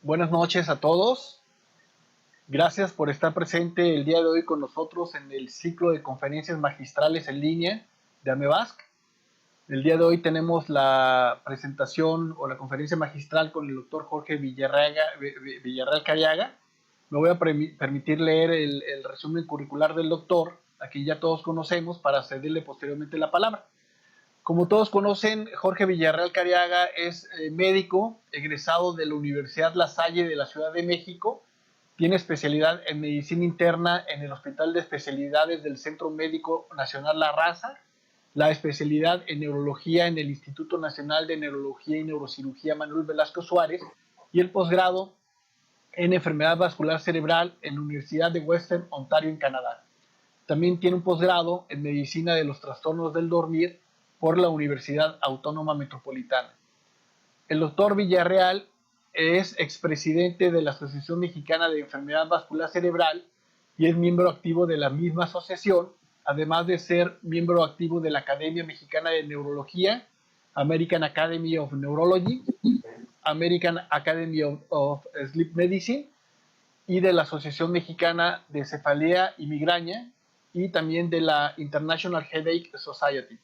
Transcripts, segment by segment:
Buenas noches a todos. Gracias por estar presente el día de hoy con nosotros en el ciclo de conferencias magistrales en línea de AMEBASC. El día de hoy tenemos la presentación o la conferencia magistral con el doctor Jorge Villarreal Cariaga. Me voy a permitir leer el resumen curricular del doctor, a quien ya todos conocemos, para cederle posteriormente la palabra. Como todos conocen, Jorge Villarreal Cariaga es médico egresado de la Universidad La Salle de la Ciudad de México. Tiene especialidad en medicina interna en el Hospital de Especialidades del Centro Médico Nacional La Raza, la especialidad en neurología en el Instituto Nacional de Neurología y Neurocirugía Manuel Velasco Suárez y el posgrado en enfermedad vascular cerebral en la Universidad de Western Ontario en Canadá. También tiene un posgrado en medicina de los trastornos del dormir por la Universidad Autónoma Metropolitana. El doctor Villarreal es expresidente de la Asociación Mexicana de Enfermedad Vascular Cerebral y es miembro activo de la misma asociación, además de ser miembro activo de la Academia Mexicana de Neurología, American Academy of Neurology, American Academy of Sleep Medicine y de la Asociación Mexicana de Cefalea y Migraña y también de la International Headache Society.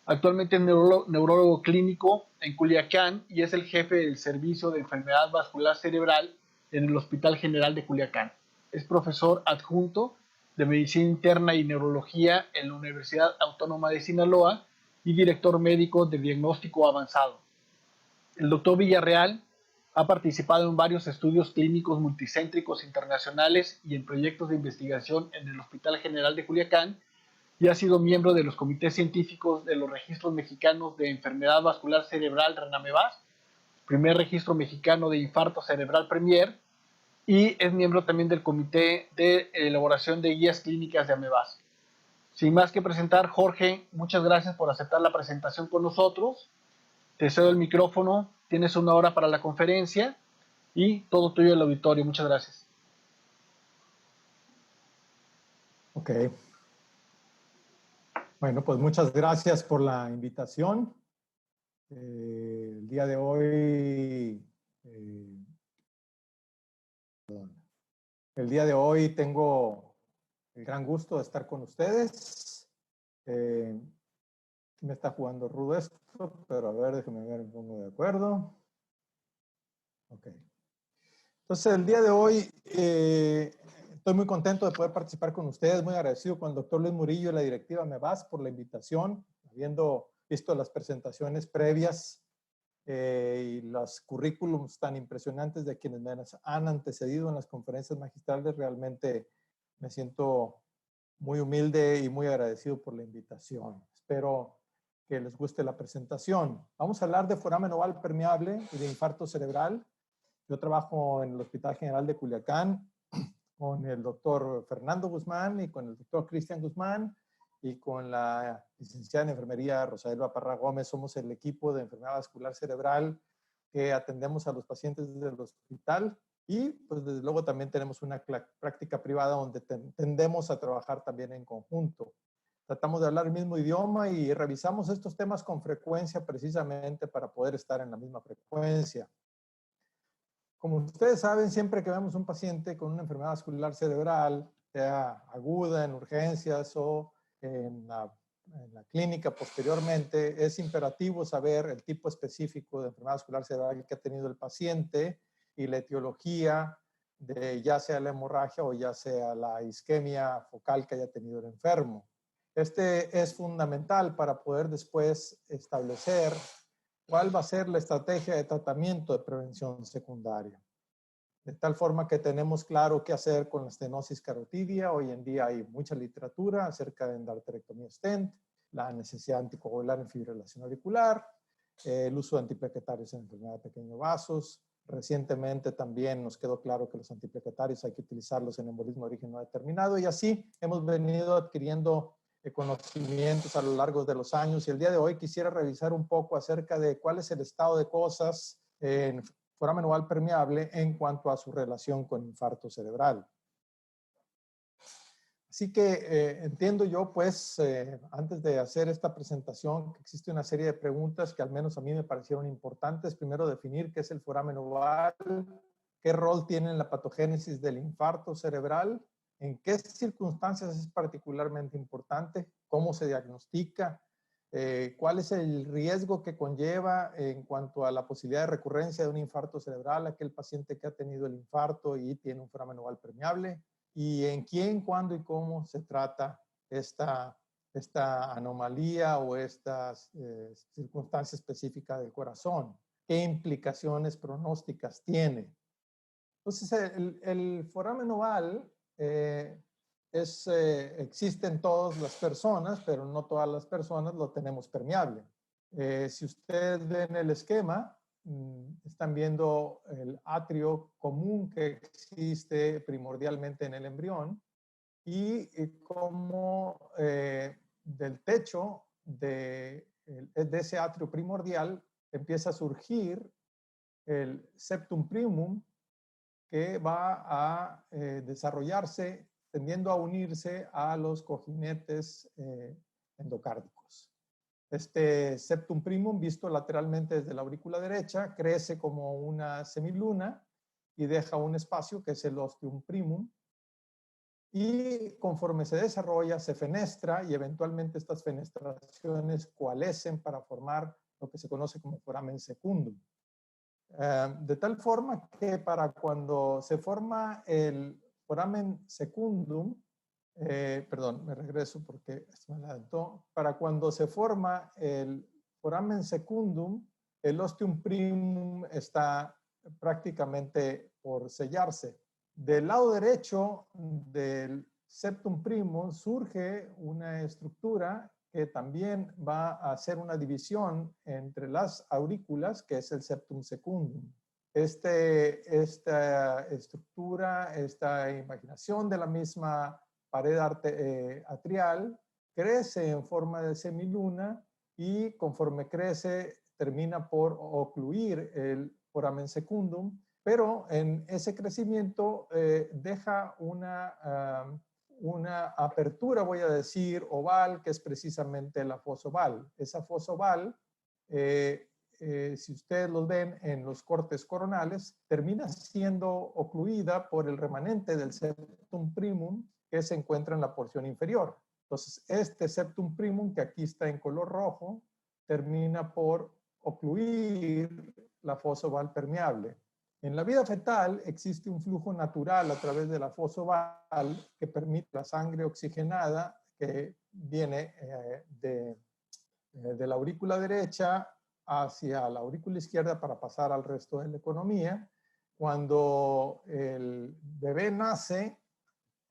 Actualmente es neurólogo clínico en Culiacán y es el jefe del Servicio de Enfermedad Vascular Cerebral en el Hospital General de Culiacán. Es profesor adjunto de Medicina Interna y Neurología en la Universidad Autónoma de Sinaloa y director médico de diagnóstico avanzado. El doctor Villarreal ha participado en varios estudios clínicos multicéntricos internacionales y en proyectos de investigación en el Hospital General de Culiacán y ha sido miembro de los comités científicos de los registros mexicanos de enfermedad vascular cerebral RENAMEVAS, primer registro mexicano de infarto cerebral Premier, y es miembro también del comité de elaboración de guías clínicas de AMEVAS. Sin más que presentar, Jorge, muchas gracias por aceptar la presentación con nosotros. Te cedo el micrófono, tienes 1 hora para la conferencia y todo tuyo el auditorio. Muchas gracias. Ok. Bueno, pues muchas gracias por la invitación. El día de hoy, tengo el gran gusto de estar con ustedes. Me está jugando rudo esto, pero a ver, déjenme ver, me pongo de acuerdo. Ok. Entonces, el día de hoy estoy muy contento de poder participar con ustedes, muy agradecido con el doctor Luis Murillo y la directiva MEVAS por la invitación, habiendo visto las presentaciones previas y los currículums tan impresionantes de quienes me han antecedido en las conferencias magistrales. Realmente me siento muy humilde y muy agradecido por la invitación. Espero que les guste la presentación. Vamos a hablar de foramen oval permeable y de infarto cerebral. Yo trabajo en el Hospital General de Culiacán con el doctor Fernando Guzmán y con el doctor Cristian Guzmán y con la licenciada en enfermería Rosaelba Parra Gómez. Somos el equipo de enfermedad vascular cerebral que atendemos a los pacientes del hospital y pues desde luego también tenemos una práctica privada donde tendemos a trabajar también en conjunto. Tratamos de hablar el mismo idioma y revisamos estos temas con frecuencia precisamente para poder estar en la misma frecuencia. Como ustedes saben, siempre que vemos un paciente con una enfermedad vascular cerebral, sea aguda en urgencias o en la clínica posteriormente, es imperativo saber el tipo específico de enfermedad vascular cerebral que ha tenido el paciente y la etiología de ya sea la hemorragia o ya sea la isquemia focal que haya tenido el enfermo. Este es fundamental para poder después establecer cuál va a ser la estrategia de tratamiento de prevención secundaria. De tal forma que tenemos claro qué hacer con la estenosis carotidia. Hoy en día hay mucha literatura acerca de endarterectomía stent, la necesidad anticoagular en fibrilación auricular, el uso de antiplaquetarios en enfermedad de pequeños vasos. Recientemente también nos quedó claro que los antiplaquetarios hay que utilizarlos en embolismo de origen no determinado y así hemos venido adquiriendo conocimientos a lo largo de los años y el día de hoy quisiera revisar un poco acerca de cuál es el estado de cosas en foramen oval permeable en cuanto a su relación con infarto cerebral. Así que entiendo yo, pues, antes de hacer esta presentación, que existe una serie de preguntas que al menos a mí me parecieron importantes. Primero, definir qué es el foramen oval, qué rol tiene en la patogénesis del infarto cerebral, en qué circunstancias es particularmente importante, cómo se diagnostica, cuál es el riesgo que conlleva en cuanto a la posibilidad de recurrencia de un infarto cerebral, aquel paciente que ha tenido el infarto y tiene un foramen oval permeable, y en quién, cuándo y cómo se trata esta anomalía o estas circunstancia específica del corazón, qué implicaciones pronósticas tiene. Entonces, el foramen oval existe en todas las personas, pero no todas las personas lo tenemos permeable. Si ustedes ven el esquema, están viendo el atrio común que existe primordialmente en el embrión y cómo del techo de ese atrio primordial empieza a surgir el septum primum, que va a desarrollarse tendiendo a unirse a los cojinetes endocárdicos. Este septum primum, visto lateralmente desde la aurícula derecha, crece como una semiluna y deja un espacio que es el ostium primum. Y conforme se desarrolla, se fenestra y eventualmente estas fenestraciones coalescen para formar lo que se conoce como foramen secundum. De tal forma que para cuando se forma el foramen secundum, perdón, me regreso porque esto me adelantó. Para cuando se forma el foramen secundum, el ostium primum está prácticamente por sellarse. Del lado derecho del septum primum surge una estructura que también va a hacer una división entre las aurículas, que es el septum secundum. Esta estructura, esta imaginación de la misma pared atrial, crece en forma de semiluna y conforme crece termina por ocluir el foramen secundum, pero en ese crecimiento deja una apertura, voy a decir, oval, que es precisamente la fosa oval. Esa fosa oval, si ustedes lo ven en los cortes coronales, termina siendo ocluida por el remanente del septum primum que se encuentra en la porción inferior. Entonces, este septum primum, que aquí está en color rojo, termina por ocluir la fosa oval permeable. En la vida fetal existe un flujo natural a través de la fosa oval que permite la sangre oxigenada que viene de la aurícula derecha hacia la aurícula izquierda para pasar al resto de la economía. Cuando el bebé nace,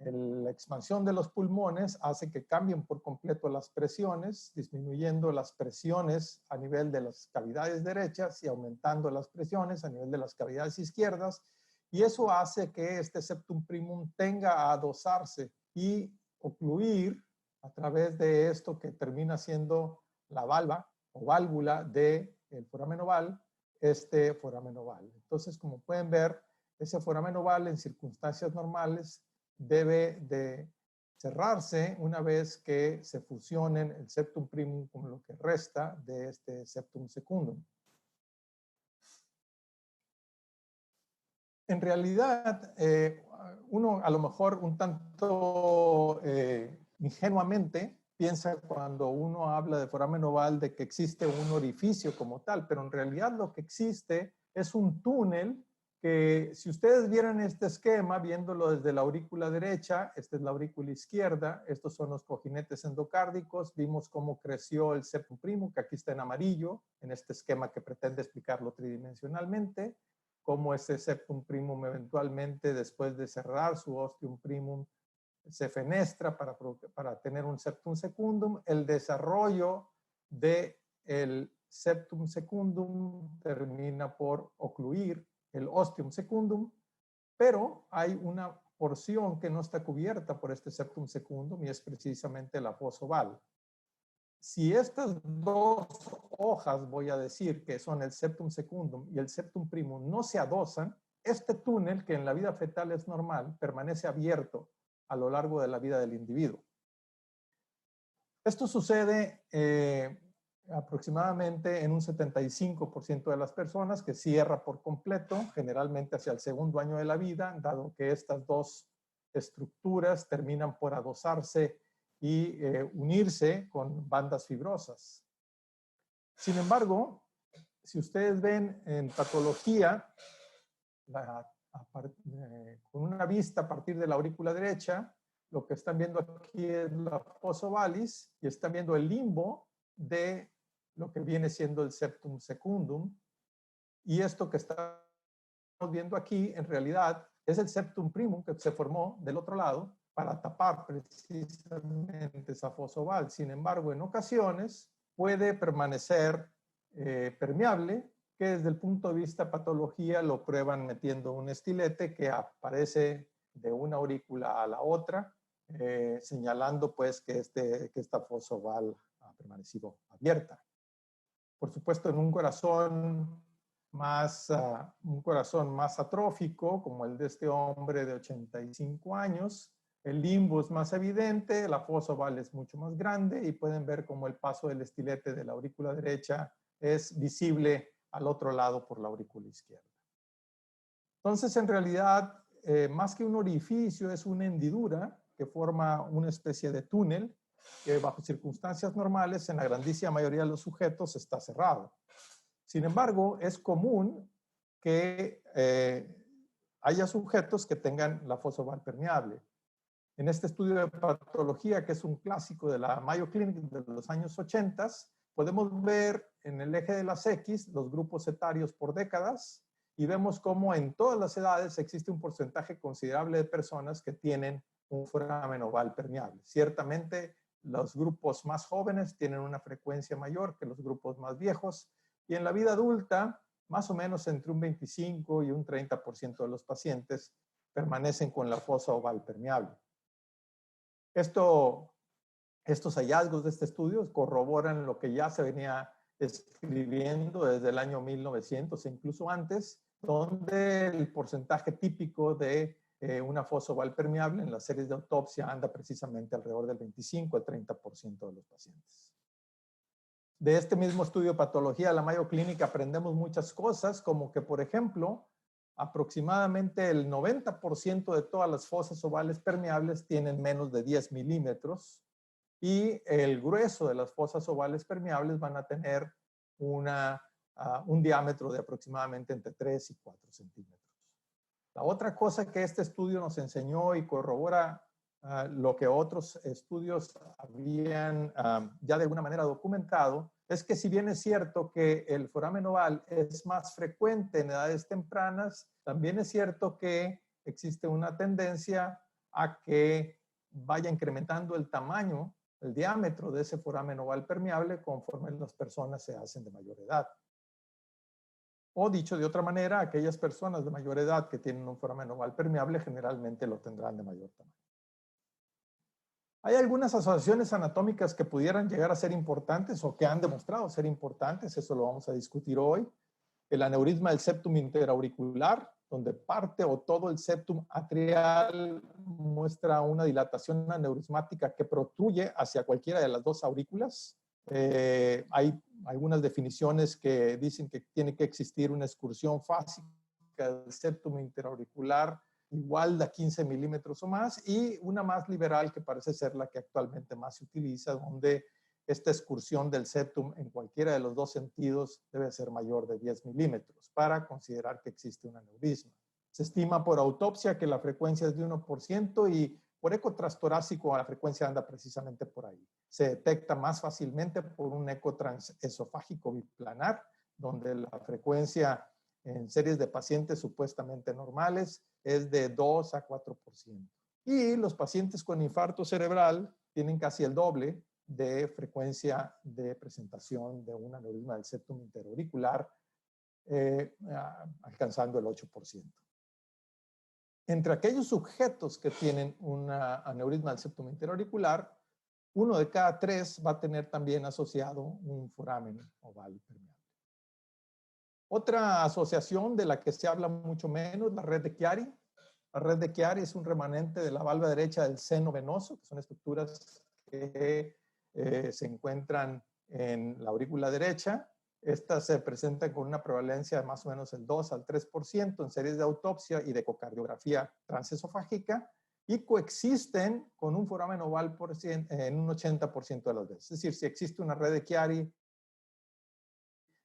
la expansión de los pulmones hace que cambien por completo las presiones, disminuyendo las presiones a nivel de las cavidades derechas y aumentando las presiones a nivel de las cavidades izquierdas. Y eso hace que este septum primum tenga a adosarse y ocluir a través de esto que termina siendo la valva o válvula del foramen oval, este foramen oval. Entonces, como pueden ver, ese foramen oval en circunstancias normales debe de cerrarse una vez que se fusionen el septum primum con lo que resta de este septum secundum. En realidad, uno a lo mejor un tanto ingenuamente piensa cuando uno habla de foramen oval de que existe un orificio como tal, pero en realidad lo que existe es un túnel que si ustedes vieran este esquema, viéndolo desde la aurícula derecha, esta es la aurícula izquierda, estos son los cojinetes endocárdicos, vimos cómo creció el septum primum, que aquí está en amarillo, en este esquema que pretende explicarlo tridimensionalmente, cómo ese septum primum eventualmente, después de cerrar su ostium primum, se fenestra para tener un septum secundum. El desarrollo del septum secundum termina por ocluir el ostium secundum, pero hay una porción que no está cubierta por este septum secundum y es precisamente la fosa oval. Si estas dos hojas, voy a decir, que son el septum secundum y el septum primum, no se adosan, este túnel, que en la vida fetal es normal, permanece abierto a lo largo de la vida del individuo. Esto sucede aproximadamente en un 75% de las personas que cierra por completo, generalmente hacia el segundo año de la vida, dado que estas dos estructuras terminan por adosarse y unirse con bandas fibrosas. Sin embargo, si ustedes ven en patología, con una vista a partir de la aurícula derecha, lo que están viendo aquí es la fosa ovalis y están viendo el limbo de lo que viene siendo el septum secundum. Y esto que estamos viendo aquí, en realidad, es el septum primum que se formó del otro lado para tapar precisamente esa fosa oval. Sin embargo, en ocasiones puede permanecer permeable, que desde el punto de vista patología lo prueban metiendo un estilete que aparece de una aurícula a la otra, señalando pues que esta fosa oval ha permanecido abierta. Por supuesto, en un corazón más atrófico, como el de este hombre de 85 años, el limbo es más evidente, la fosa oval es mucho más grande y pueden ver cómo el paso del estilete de la aurícula derecha es visible al otro lado por la aurícula izquierda. Entonces, en realidad, más que un orificio, es una hendidura que forma una especie de túnel que bajo circunstancias normales, en la grandísima mayoría de los sujetos, está cerrado. Sin embargo, es común que haya sujetos que tengan la fosa oval permeable. En este estudio de patología, que es un clásico de la Mayo Clinic de los años 80, podemos ver en el eje de las X los grupos etarios por décadas y vemos cómo en todas las edades existe un porcentaje considerable de personas que tienen un foramen oval permeable. Ciertamente, los grupos más jóvenes tienen una frecuencia mayor que los grupos más viejos y en la vida adulta, más o menos entre un 25 y un 30% de los pacientes permanecen con la fosa oval permeable. Estos hallazgos de este estudio corroboran lo que ya se venía escribiendo desde el año 1900 e incluso antes, donde el porcentaje típico de una fosa oval permeable en las series de autopsia anda precisamente alrededor del 25 al 30% de los pacientes. De este mismo estudio de patología de la Mayo Clinic aprendemos muchas cosas, como que, por ejemplo, aproximadamente el 90% de todas las fosas ovales permeables tienen menos de 10 milímetros y el grueso de las fosas ovales permeables van a tener un diámetro de aproximadamente entre 3 y 4 centímetros. La otra cosa que este estudio nos enseñó y corrobora lo que otros estudios habían ya de alguna manera documentado, es que si bien es cierto que el foramen oval es más frecuente en edades tempranas, también es cierto que existe una tendencia a que vaya incrementando el tamaño, el diámetro de ese foramen oval permeable conforme las personas se hacen de mayor edad. O dicho de otra manera, aquellas personas de mayor edad que tienen un foramen oval permeable generalmente lo tendrán de mayor tamaño. Hay algunas asociaciones anatómicas que pudieran llegar a ser importantes o que han demostrado ser importantes, eso lo vamos a discutir hoy. El aneurisma del septum interauricular, donde parte o todo el septum atrial muestra una dilatación aneurismática que protruye hacia cualquiera de las dos aurículas. Hay algunas definiciones que dicen que tiene que existir una excursión fásica del septum interauricular igual de 15 milímetros o más, y una más liberal que parece ser la que actualmente más se utiliza, donde esta excursión del septum en cualquiera de los dos sentidos debe ser mayor de 10 milímetros para considerar que existe un aneurisma. Se estima por autopsia que la frecuencia es de 1% y por eco transtorácico la frecuencia anda precisamente por ahí. Se detecta más fácilmente por un eco transesofágico biplanar, donde la frecuencia en series de pacientes supuestamente normales es de 2 a 4%. Y los pacientes con infarto cerebral tienen casi el doble de frecuencia de presentación de un aneurisma del septum interauricular, alcanzando el 8%. Entre aquellos sujetos que tienen un aneurisma del septum interauricular, 1 de cada 3 va a tener también asociado un foramen oval permeable. Otra asociación de la que se habla mucho menos, la red de Chiari. La red de Chiari es un remanente de la valva derecha del seno venoso, que son estructuras que se encuentran en la aurícula derecha. Estas se presentan con una prevalencia de más o menos el 2 al 3% en series de autopsia y de ecocardiografía transesofágica, y coexisten con un foramen oval en un 80% de las veces. Es decir, si existe una red de Chiari,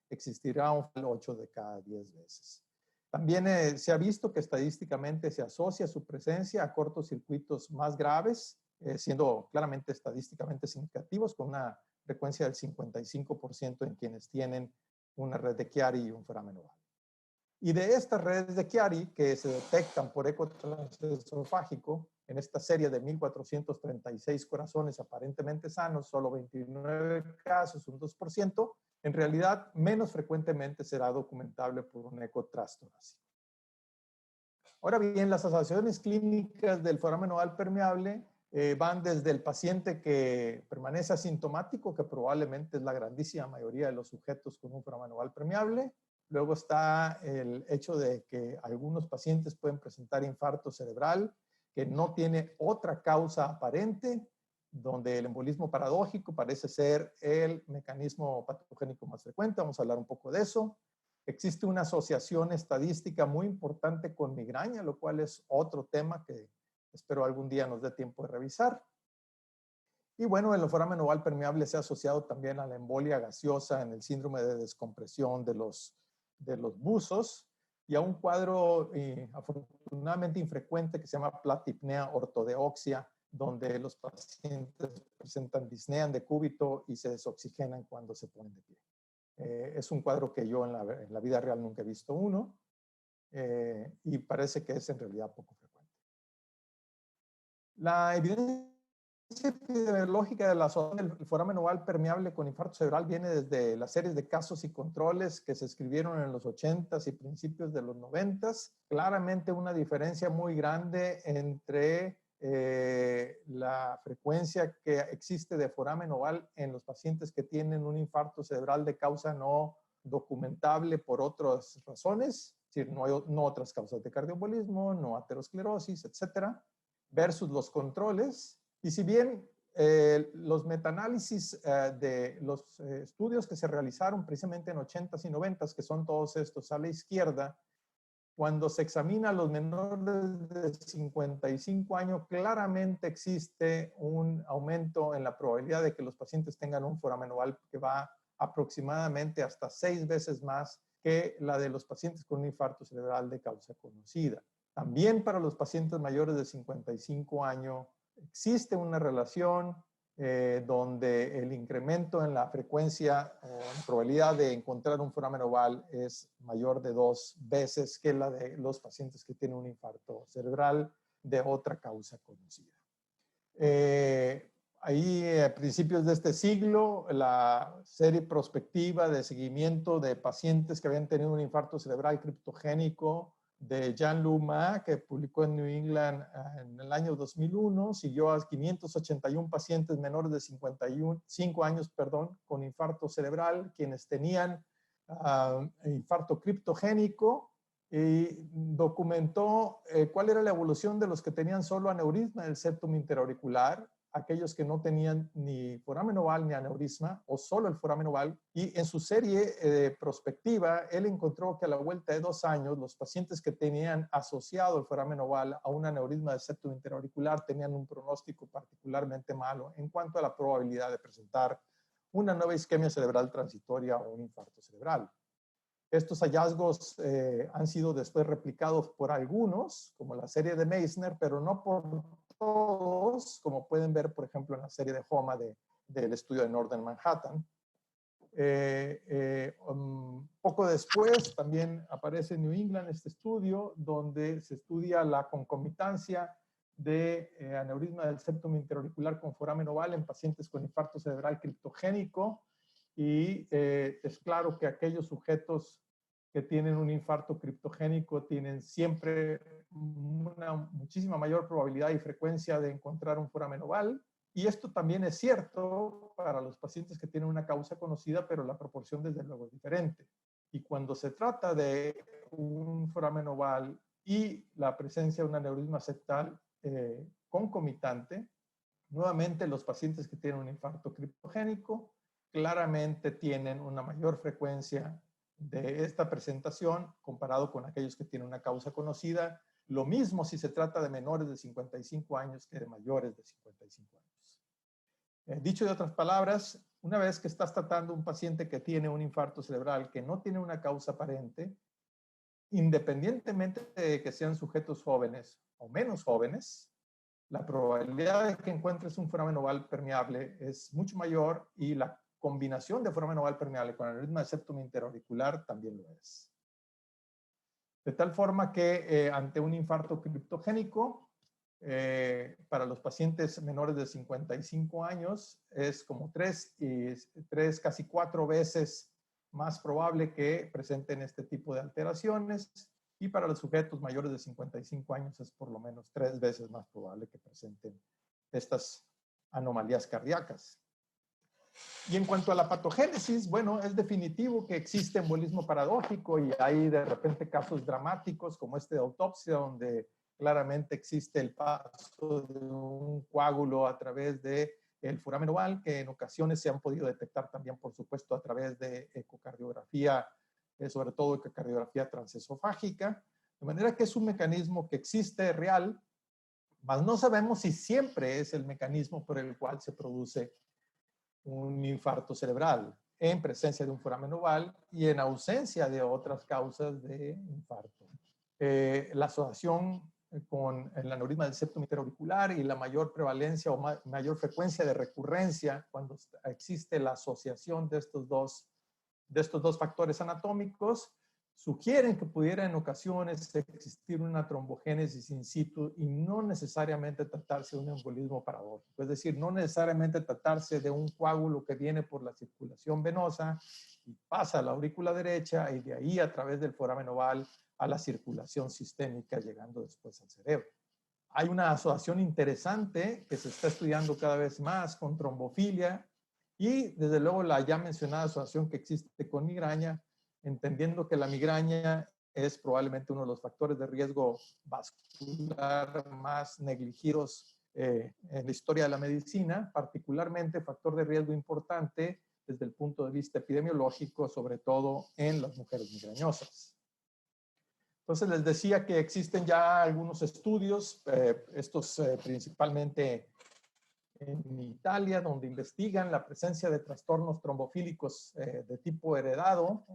existirá un 8 de cada 10 veces. También se ha visto que estadísticamente se asocia su presencia a cortocircuitos más graves, siendo claramente estadísticamente significativos, con una frecuencia del 55% en quienes tienen una red de Chiari y un foramen oval. Y de estas redes de Chiari que se detectan por eco transesofágico, en esta serie de 1,436 corazones aparentemente sanos, solo 29 casos, un 2%, en realidad menos frecuentemente será documentable por un eco transtorácico. Ahora bien, las asociaciones clínicas del foramen oval permeable van desde el paciente que permanece asintomático, que probablemente es la grandísima mayoría de los sujetos con un foramen oval permeable. Luego está el hecho de que algunos pacientes pueden presentar infarto cerebral que no tiene otra causa aparente, donde el embolismo paradójico parece ser el mecanismo patogénico más frecuente. Vamos a hablar un poco de eso. Existe una asociación estadística muy importante con migraña, lo cual es otro tema que espero algún día nos dé tiempo de revisar. Y bueno, el foramen oval permeable se ha asociado también a la embolia gaseosa en el síndrome de descompresión de los buzos, y a un cuadro afortunadamente infrecuente que se llama platipnea ortodeoxia, donde los pacientes presentan disnea en decúbito y se desoxigenan cuando se ponen de pie. Es un cuadro que yo en la vida real nunca he visto uno, y parece que es en realidad poco frecuente. La evidencia epidemiológica de la asociación del foramen oval permeable con infarto cerebral viene desde las series de casos y controles que se escribieron en los 80s y principios de los 90s. Claramente una diferencia muy grande entre la frecuencia que existe de foramen oval en los pacientes que tienen un infarto cerebral de causa no documentable por otras razones, es decir, no otras causas de cardioembolismo, no aterosclerosis, etcétera, versus los controles. Y si bien los metaanálisis de los estudios que se realizaron precisamente en 80s y 90s, que son todos estos a la izquierda, cuando se examina a los menores de 55 años, claramente existe un aumento en la probabilidad de que los pacientes tengan un foramen oval que va aproximadamente hasta 6 veces más que la de los pacientes con un infarto cerebral de causa conocida. También para los pacientes mayores de 55 años existe una relación donde el incremento en la frecuencia o probabilidad de encontrar un foramen oval es mayor de 2 veces que la de los pacientes que tienen un infarto cerebral de otra causa conocida. Ahí a principios de este siglo, la serie prospectiva de seguimiento de pacientes que habían tenido un infarto cerebral criptogénico de Jean-Luc Ma, que publicó en New England en el año 2001, siguió a 581 pacientes menores de 55 años, con infarto cerebral, quienes tenían infarto criptogénico, y documentó cuál era la evolución de los que tenían solo aneurisma del septum interauricular, aquellos que no tenían ni foramen oval ni aneurisma, o solo el foramen oval. Y en su serie prospectiva, él encontró que a la vuelta de 2 años, los pacientes que tenían asociado el foramen oval a un aneurisma del septum interauricular tenían un pronóstico particularmente malo en cuanto a la probabilidad de presentar una nueva isquemia cerebral transitoria o un infarto cerebral. Estos hallazgos han sido después replicados por algunos, como la serie de Meissner, pero no por todos, como pueden ver, por ejemplo, en la serie de HOMA del estudio de Northern Manhattan. Poco después también aparece en New England este estudio, donde se estudia la concomitancia de aneurisma del septum interauricular con foramen oval en pacientes con infarto cerebral criptogénico. Y es claro que aquellos sujetos que tienen un infarto criptogénico tienen siempre una muchísima mayor probabilidad y frecuencia de encontrar un foramen oval. Y esto también es cierto para los pacientes que tienen una causa conocida, pero la proporción desde luego es diferente. Y cuando se trata de un foramen oval y la presencia de un aneurisma septal concomitante, nuevamente los pacientes que tienen un infarto criptogénico claramente tienen una mayor frecuencia de esta presentación comparado con aquellos que tienen una causa conocida. Lo mismo si se trata de menores de 55 años que de mayores de 55 años. Dicho de otras palabras, una vez que estás tratando un paciente que tiene un infarto cerebral que no tiene una causa aparente, independientemente de que sean sujetos jóvenes o menos jóvenes, la probabilidad de que encuentres un foramen oval permeable es mucho mayor y la combinación de foramen oval permeable con aneurisma de septum interauricular también lo es. De tal forma que ante un infarto criptogénico, para los pacientes menores de 55 años es como 3, casi 4 veces más probable que presenten este tipo de alteraciones, y para los sujetos mayores de 55 años es por lo menos 3 veces más probable que presenten estas anomalías cardíacas. Y en cuanto a la patogénesis, bueno, es definitivo que existe embolismo paradójico y hay de repente casos dramáticos como este de autopsia, donde claramente existe el paso de un coágulo a través del foramen oval, que en ocasiones se han podido detectar también, por supuesto, a través de ecocardiografía, sobre todo ecocardiografía transesofágica, de manera que es un mecanismo que existe real, mas no sabemos si siempre es el mecanismo por el cual se produce un infarto cerebral en presencia de un foramen oval y en ausencia de otras causas de infarto. La asociación con el aneurisma del septum interauricular y la mayor prevalencia o mayor frecuencia de recurrencia cuando existe la asociación de estos dos factores anatómicos sugieren que pudiera en ocasiones existir una trombogénesis in situ y no necesariamente tratarse de un embolismo paradójico. Es decir, no necesariamente tratarse de un coágulo que viene por la circulación venosa y pasa a la aurícula derecha y de ahí a través del foramen oval a la circulación sistémica, llegando después al cerebro. Hay una asociación interesante que se está estudiando cada vez más con trombofilia y desde luego la ya mencionada asociación que existe con migraña, entendiendo que la migraña es probablemente uno de los factores de riesgo vascular más negligidos en la historia de la medicina, particularmente factor de riesgo importante desde el punto de vista epidemiológico, sobre todo en las mujeres migrañosas. Entonces les decía que existen ya algunos estudios, estos principalmente en Italia, donde investigan la presencia de trastornos trombofílicos de tipo heredado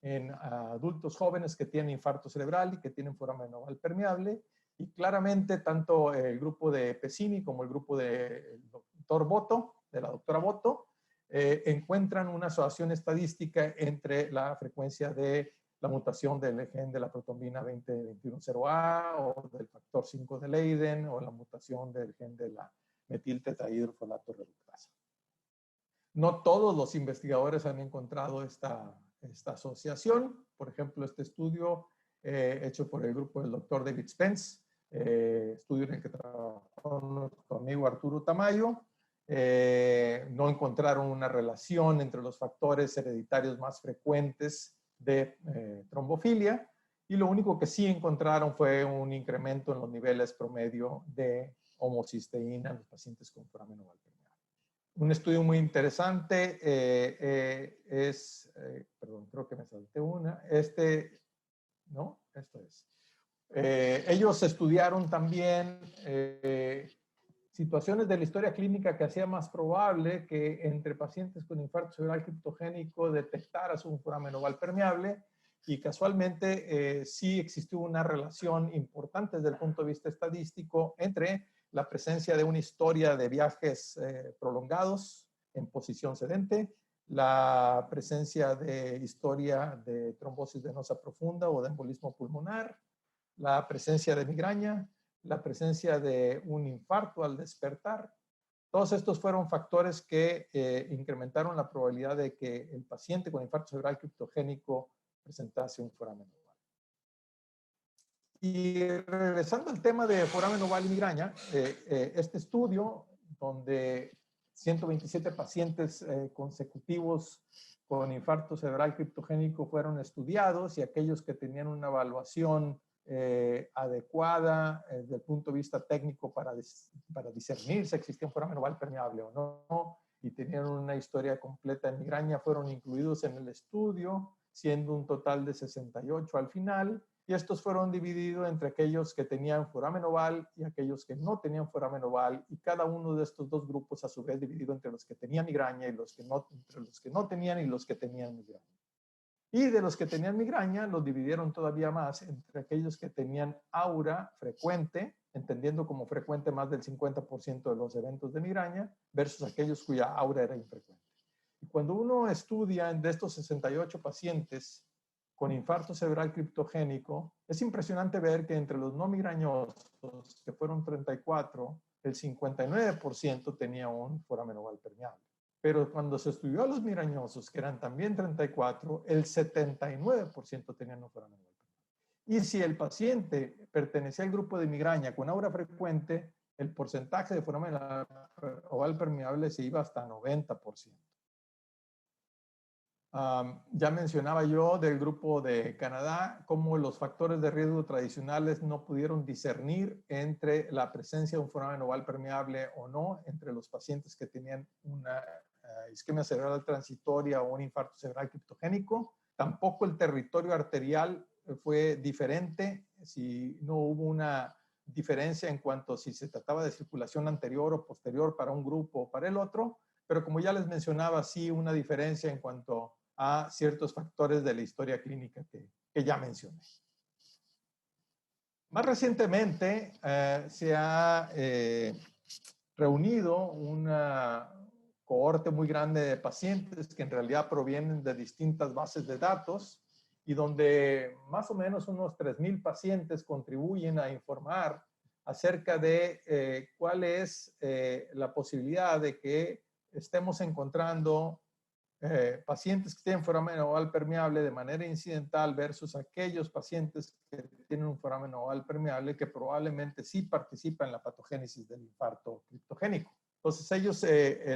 en adultos jóvenes que tienen infarto cerebral y que tienen foramen oval permeable. Y claramente tanto el grupo de Pesini como el grupo del doctor Boto, de la doctora Boto, encuentran una asociación estadística entre la frecuencia de la mutación del gen de la protombina 20-21-0A o del factor 5 de Leiden o la mutación del gen de la metiltetahidrofolato reductasa. No todos los investigadores han encontrado esta asociación. Por ejemplo, este estudio hecho por el grupo del doctor David Spence, estudio en el que trabajó nuestro amigo Arturo Tamayo, no encontraron una relación entre los factores hereditarios más frecuentes de trombofilia, y lo único que sí encontraron fue un incremento en los niveles promedio de homocisteína en los pacientes con foramen oval permeable. Un estudio muy interesante perdón, creo que me salté una. No, esto es. Ellos estudiaron también situaciones de la historia clínica que hacía más probable que entre pacientes con infarto cerebral criptogénico detectaras un foramen oval permeable, y casualmente sí existió una relación importante desde el punto de vista estadístico entre la presencia de una historia de viajes prolongados en posición sedente, la presencia de historia de trombosis venosa profunda o de embolismo pulmonar, la presencia de migraña, la presencia de un infarto al despertar. Todos estos fueron factores que incrementaron la probabilidad de que el paciente con infarto cerebral criptogénico presentase un foramen oval. Y regresando al tema de foramen oval y migraña, este estudio donde 127 pacientes consecutivos con infarto cerebral criptogénico fueron estudiados, y aquellos que tenían una evaluación adecuada desde el punto de vista técnico para discernir si existía un foramen oval permeable o no, y tenían una historia completa de migraña fueron incluidos en el estudio, siendo un total de 68 al final, y estos fueron divididos entre aquellos que tenían foramen oval y aquellos que no tenían foramen oval, y cada uno de estos dos grupos a su vez dividido entre los que tenían migraña y los que no, entre los que no tenían y los que tenían migraña. Y de los que tenían migraña, los dividieron todavía más entre aquellos que tenían aura frecuente, entendiendo como frecuente más del 50% de los eventos de migraña, versus aquellos cuya aura era infrecuente. Y cuando uno estudia de estos 68 pacientes con infarto cerebral criptogénico, es impresionante ver que entre los no migrañosos, que fueron 34, el 59% tenía un foramen oval permeable. Pero cuando se estudió a los migrañosos, que eran también 34, el 79% tenían un foramen oval permeable. Y si el paciente pertenecía al grupo de migraña con aura frecuente, el porcentaje de foramen oval permeable se iba hasta 90%. Ya mencionaba yo del grupo de Canadá cómo los factores de riesgo tradicionales no pudieron discernir entre la presencia de un foramen oval permeable o no entre los pacientes que tenían una isquemia cerebral transitoria o un infarto cerebral criptogénico. Tampoco el territorio arterial fue diferente, si no hubo una diferencia en cuanto a si se trataba de circulación anterior o posterior para un grupo o para el otro, pero como ya les mencionaba, sí una diferencia en cuanto a ciertos factores de la historia clínica que ya mencioné. Más recientemente se ha reunido una cohorte muy grande de pacientes que en realidad provienen de distintas bases de datos y donde más o menos unos 3,000 pacientes contribuyen a informar acerca de cuál es la posibilidad de que estemos encontrando pacientes que tienen foramen oval permeable de manera incidental versus aquellos pacientes que tienen un foramen oval permeable que probablemente sí participan en la patogénesis del infarto criptogénico. Entonces ellos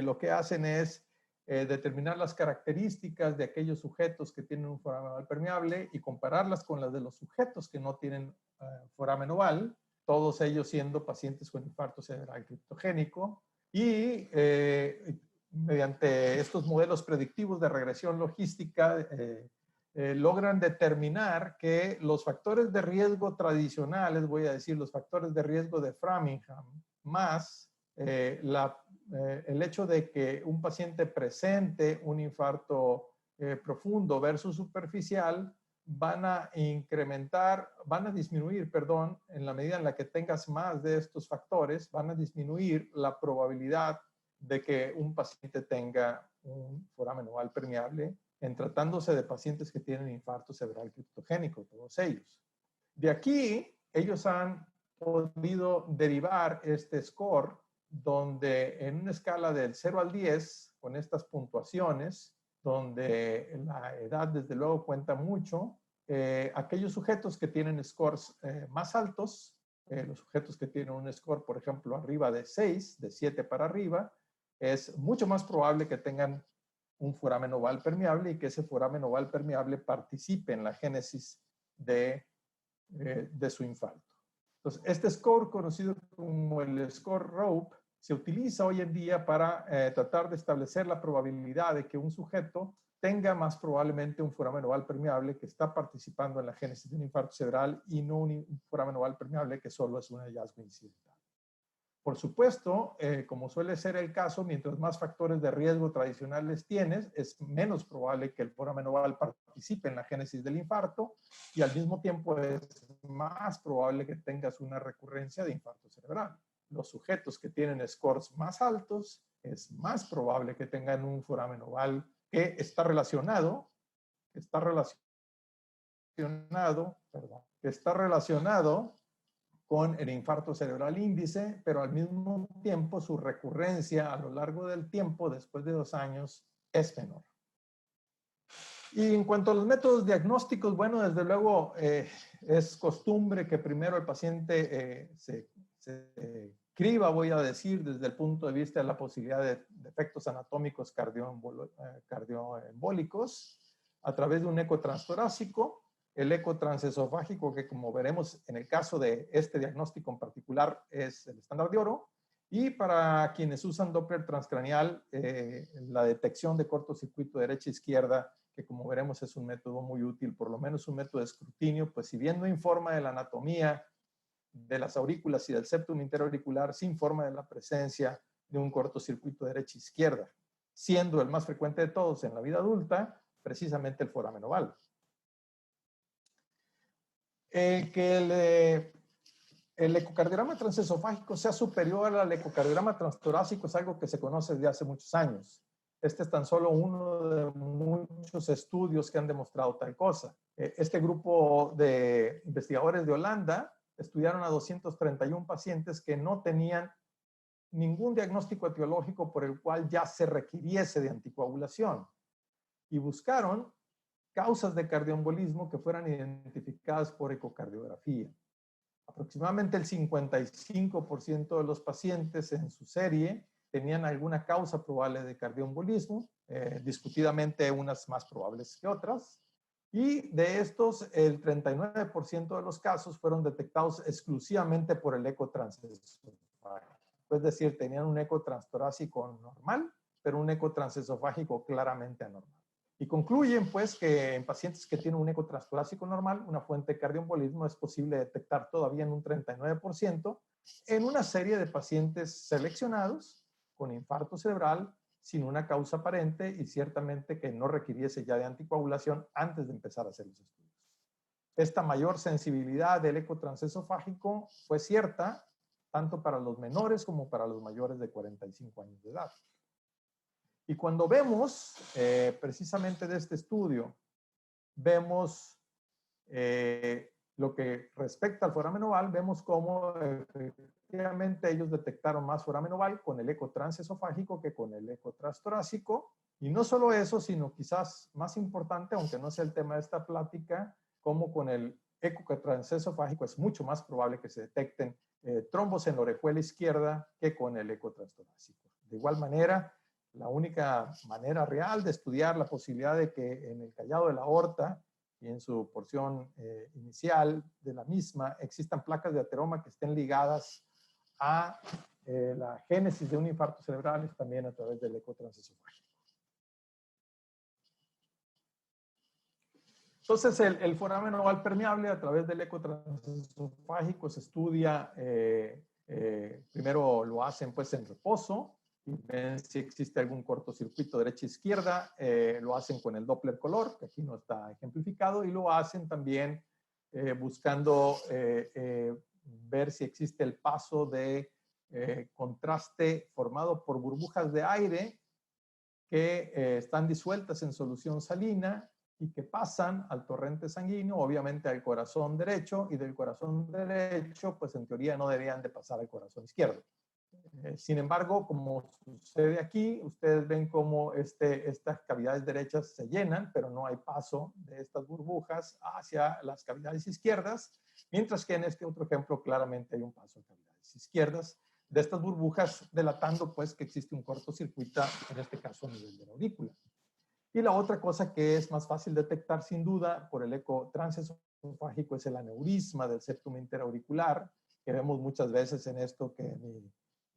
lo que hacen es determinar las características de aquellos sujetos que tienen un foramen oval permeable y compararlas con las de los sujetos que no tienen foramen oval, todos ellos siendo pacientes con infarto cerebral criptogénico, y mediante estos modelos predictivos de regresión logística, logran determinar que los factores de riesgo tradicionales, voy a decir los factores de riesgo de Framingham, más el hecho de que un paciente presente un infarto profundo versus superficial, van a disminuir, perdón, en la medida en la que tengas más de estos factores, van a disminuir la probabilidad de que un paciente tenga un foramen oval permeable en tratándose de pacientes que tienen infarto cerebral criptogénico, todos ellos. De aquí, ellos han podido derivar este score donde en una escala del 0 al 10, con estas puntuaciones, donde la edad desde luego cuenta mucho, aquellos sujetos que tienen scores más altos, los sujetos que tienen un score, por ejemplo, arriba de 6, de 7 para arriba, es mucho más probable que tengan un foramen oval permeable y que ese foramen oval permeable participe en la génesis de su infarto. Entonces, este score, conocido como el score ROPE, se utiliza hoy en día para tratar de establecer la probabilidad de que un sujeto tenga más probablemente un foramen oval permeable que está participando en la génesis de un infarto cerebral y no un foramen oval permeable que solo es un hallazgo incidental. Por supuesto, como suele ser el caso, mientras más factores de riesgo tradicionales tienes, es menos probable que el foramen oval participe en la génesis del infarto y al mismo tiempo es más probable que tengas una recurrencia de infarto cerebral. Los sujetos que tienen scores más altos, es más probable que tengan un foramen oval que está relacionado con el infarto cerebral índice, pero al mismo tiempo su recurrencia a lo largo del tiempo, después de 2 años, es menor. Y en cuanto a los métodos diagnósticos, bueno, desde luego es costumbre que primero el paciente se criba, voy a decir, desde el punto de vista de la posibilidad de efectos anatómicos cardioembólicos a través de un eco transtorácico. El eco transesofágico, que como veremos en el caso de este diagnóstico en particular es el estándar de oro, Y para quienes usan Doppler transcranial, la detección de cortocircuito derecha-izquierda, que como veremos es un método muy útil, por lo menos un método de escrutinio, pues si bien no informa de la anatomía de las aurículas y del septum interauricular, sí informa de la presencia de un cortocircuito derecha-izquierda, siendo el más frecuente de todos en la vida adulta, precisamente el foramen oval. Que el ecocardiograma transesofágico sea superior al ecocardiograma transtorácico es algo que se conoce desde hace muchos años. Este es tan solo uno de muchos estudios que han demostrado tal cosa. Este grupo de investigadores de Holanda estudiaron a 231 pacientes que no tenían ningún diagnóstico etiológico por el cual ya se requiriese de anticoagulación y buscaron causas de cardioembolismo que fueran identificadas por ecocardiografía. Aproximadamente el 55% de los pacientes en su serie tenían alguna causa probable de cardioembolismo, discutidamente unas más probables que otras, y de estos el 39% de los casos fueron detectados exclusivamente por el eco transesofágico. Es decir, tenían un eco transtorácico normal, pero un eco transesofágico claramente anormal. Y concluyen, pues, que en pacientes que tienen un eco transtorácico normal, una fuente de cardioembolismo es posible detectar todavía en un 39% en una serie de pacientes seleccionados con infarto cerebral sin una causa aparente y ciertamente que no requiriese ya de anticoagulación antes de empezar a hacer los estudios. Esta mayor sensibilidad del eco transesofágico fue cierta tanto para los menores como para los mayores de 45 años de edad. Y cuando vemos precisamente de este estudio, vemos lo que respecta al foramen oval, vemos cómo efectivamente ellos detectaron más foramen oval con el eco transesofágico que con el eco transtorácico. Y no solo eso, sino quizás más importante, aunque no sea el tema de esta plática, como con el eco transesofágico es mucho más probable que se detecten trombos en la orejuela izquierda que con el eco transtorácico. De igual manera, la única manera real de estudiar la posibilidad de que en el callado de la aorta y en su porción inicial de la misma existan placas de ateroma que estén ligadas a la génesis de un infarto cerebral es también a través del eco transesofágico. Entonces, el foramen oval permeable a través del eco transesofágico se estudia, primero lo hacen pues en reposo, y ven si existe algún cortocircuito derecha-izquierda, lo hacen con el Doppler color, que aquí no está ejemplificado, y lo hacen también buscando ver si existe el paso de contraste formado por burbujas de aire que están disueltas en solución salina y que pasan al torrente sanguíneo, obviamente al corazón derecho, y del corazón derecho, pues en teoría no deberían de pasar al corazón izquierdo. Sin embargo, como sucede aquí, ustedes ven cómo estas cavidades derechas se llenan, pero no hay paso de estas burbujas hacia las cavidades izquierdas, mientras que en este otro ejemplo claramente hay un paso a cavidades izquierdas de estas burbujas, delatando pues que existe un cortocircuito, en este caso a nivel de la aurícula. Y la otra cosa que es más fácil detectar sin duda por el eco transesofágico es el aneurisma del septum interauricular, que vemos muchas veces en esto que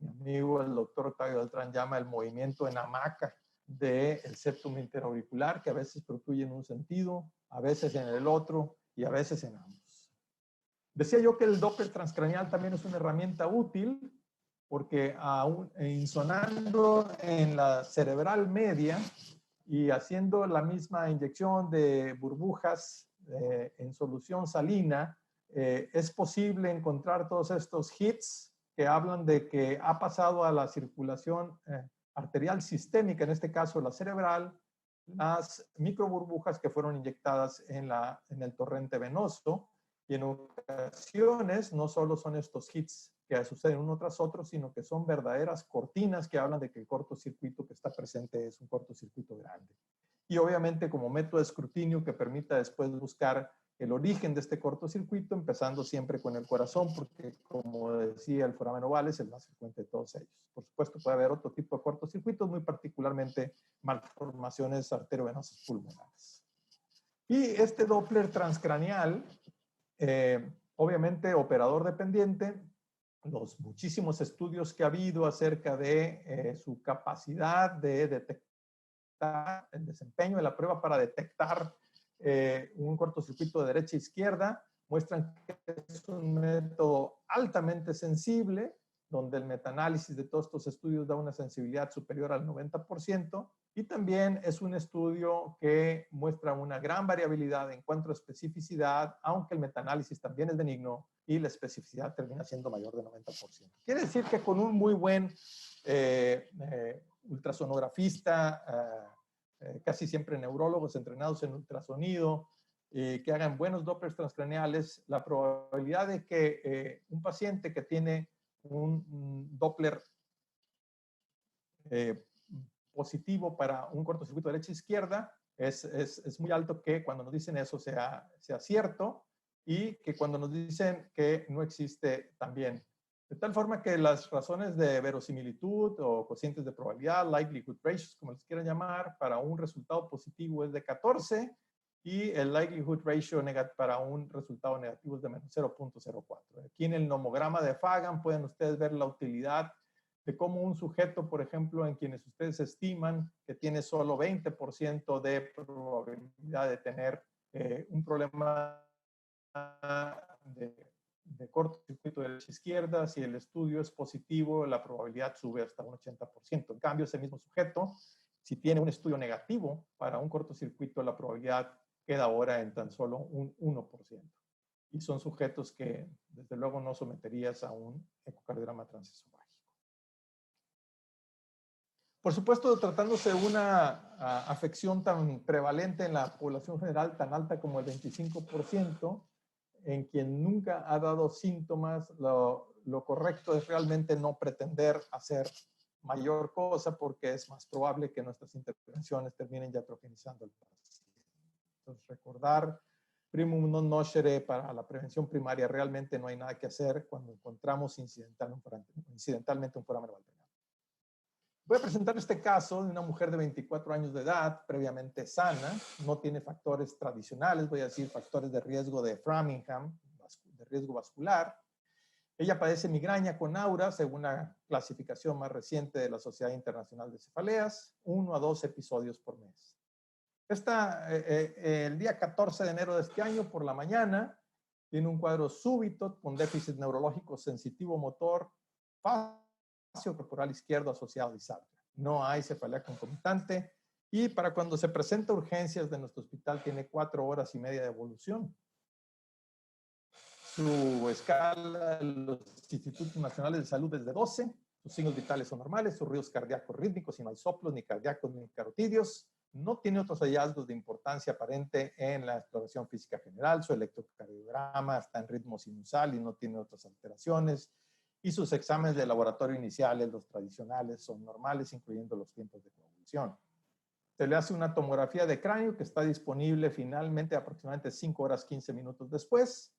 mi amigo el doctor Octavio Beltrán llama el movimiento en hamaca del septum interauricular, que a veces protruye en un sentido, a veces en el otro y a veces en ambos. Decía yo que el Doppler transcranial también es una herramienta útil porque aún insonando en la cerebral media y haciendo la misma inyección de burbujas en solución salina, es posible encontrar todos estos hits que hablan de que ha pasado a la circulación arterial sistémica, en este caso la cerebral, las microburbujas que fueron inyectadas en el torrente venoso. Y en ocasiones no solo son estos hits que suceden uno tras otro, sino que son verdaderas cortinas que hablan de que el cortocircuito que está presente es un cortocircuito grande. Y obviamente como método de escrutinio que permita después buscar el origen de este cortocircuito, empezando siempre con el corazón, porque como decía, el foramen oval es el más frecuente de todos ellos. Por supuesto puede haber otro tipo de cortocircuitos, muy particularmente malformaciones arteriovenosas pulmonares. Y este Doppler transcranial, obviamente operador dependiente, los muchísimos estudios que ha habido acerca de su capacidad de detectar el desempeño de la prueba para detectar un cortocircuito de derecha a izquierda, muestran que es un método altamente sensible, donde el metaanálisis de todos estos estudios da una sensibilidad superior al 90%, y también es un estudio que muestra una gran variabilidad en cuanto a especificidad, aunque el metaanálisis también es benigno y la especificidad termina siendo mayor de 90%. Quiere decir que con un muy buen ultrasonografista, casi siempre neurólogos entrenados en ultrasonido, que hagan buenos Dopplers transcraneales, la probabilidad de que un paciente que tiene un Doppler positivo para un cortocircuito derecha-izquierda es muy alto, que cuando nos dicen eso sea cierto, y que cuando nos dicen que no existe también. De tal forma que las razones de verosimilitud o cocientes de probabilidad, likelihood ratios, como les quieran llamar, para un resultado positivo es de 14, y el likelihood ratio para un resultado negativo es de menos 0.04. Aquí en el nomograma de Fagan pueden ustedes ver la utilidad de cómo un sujeto, por ejemplo, en quienes ustedes estiman que tiene solo 20% de probabilidad de tener un problema de cortocircuito de derecha izquierda, si el estudio es positivo, la probabilidad sube hasta un 80%. En cambio, ese mismo sujeto, si tiene un estudio negativo para un cortocircuito, la probabilidad queda ahora en tan solo un 1%. Y son sujetos que, desde luego, no someterías a un ecocardiograma transesofágico. Por supuesto, tratándose de una afección tan prevalente en la población general, tan alta como el 25%, en quien nunca ha dado síntomas, lo correcto es realmente no pretender hacer mayor cosa, porque es más probable que nuestras intervenciones terminen iatrogenizando al paciente. Entonces, recordar primum non nocere para la prevención primaria, realmente no hay nada que hacer cuando encontramos incidentalmente un foramen valvular. Voy a presentar este caso de una mujer de 24 años de edad, previamente sana, no tiene factores tradicionales, voy a decir factores de riesgo de Framingham, de riesgo vascular. Ella padece migraña con aura, según la clasificación más reciente de la Sociedad Internacional de Cefaleas, 1 a 2 episodios por mes. El día 14 de enero de este año, por la mañana, tiene un cuadro súbito con déficit neurológico sensitivo motor, fascio corporal izquierdo asociado a disartria. No hay cefalea concomitante, y para cuando se presenta urgencias de nuestro hospital tiene 4 horas y media de evolución. Su escala de los Institutos Nacionales de Salud es de 12, sus signos vitales son normales, sus ruidos cardíacos rítmicos y no hay soplos ni cardíacos ni carotidios, no tiene otros hallazgos de importancia aparente en la exploración física general, su electrocardiograma está en ritmo sinusal y no tiene otras alteraciones, y sus exámenes de laboratorio iniciales, los tradicionales, son normales, incluyendo los tiempos de coagulación. Se le hace una tomografía de cráneo que está disponible finalmente aproximadamente 5 horas 15 minutos después.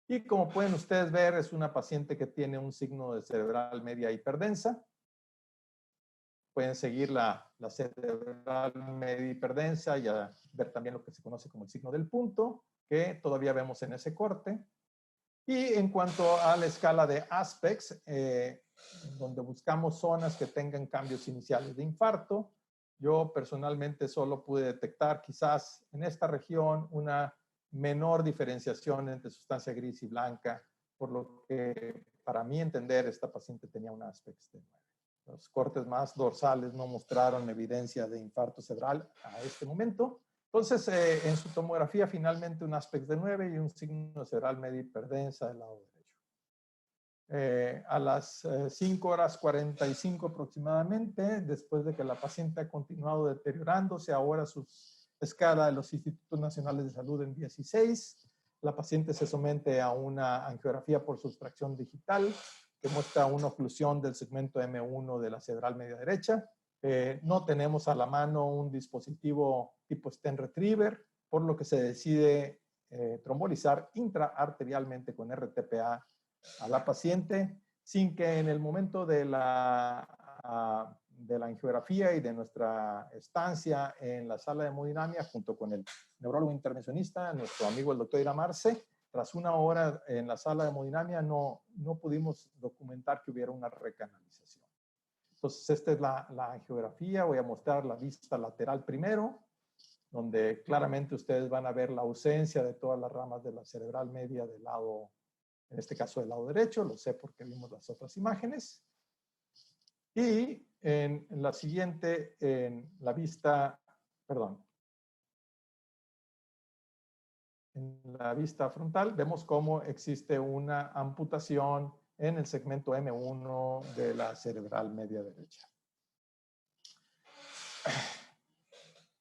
Y como pueden ustedes ver, es una paciente que tiene un signo de cerebral media hiperdensa. Pueden seguir la cerebral media hiperdensa y ver también lo que se conoce como el signo del punto, que todavía vemos en ese corte. Y en cuanto a la escala de Aspects, donde buscamos zonas que tengan cambios iniciales de infarto, yo personalmente solo pude detectar quizás en esta región una menor diferenciación entre sustancia gris y blanca, por lo que para mi entender esta paciente tenía un Aspects de 9. Los cortes más dorsales no mostraron evidencia de infarto cerebral a este momento. Entonces, en su tomografía, finalmente un Aspects de 9 y un signo cerebral medio hiperdensa del lado derecho. A las 5 horas 45 aproximadamente, después de que la paciente ha continuado deteriorándose, ahora su escala de los Institutos Nacionales de Salud en 16, la paciente se somete a una angiografía por sustracción digital que muestra una oclusión del segmento M1 de la cerebral media derecha. No tenemos a la mano un dispositivo tipo stent retriever, por lo que se decide trombolizar intraarterialmente con RTPA a la paciente, sin que en el momento de la angiografía y de nuestra estancia en la sala de hemodinamia, junto con el neurólogo intervencionista, nuestro amigo el doctor Iramarce, tras una hora en la sala de hemodinamia no pudimos documentar que hubiera una recanalización. Entonces, esta es la angiografía. Voy a mostrar la vista lateral primero, donde claramente ustedes van a ver la ausencia de todas las ramas de la cerebral media del lado, en este caso del lado derecho. Lo sé porque vimos las otras imágenes. Y en la siguiente, en la vista, perdón, en la vista frontal, vemos cómo existe una amputación en el segmento M1 de la cerebral media derecha.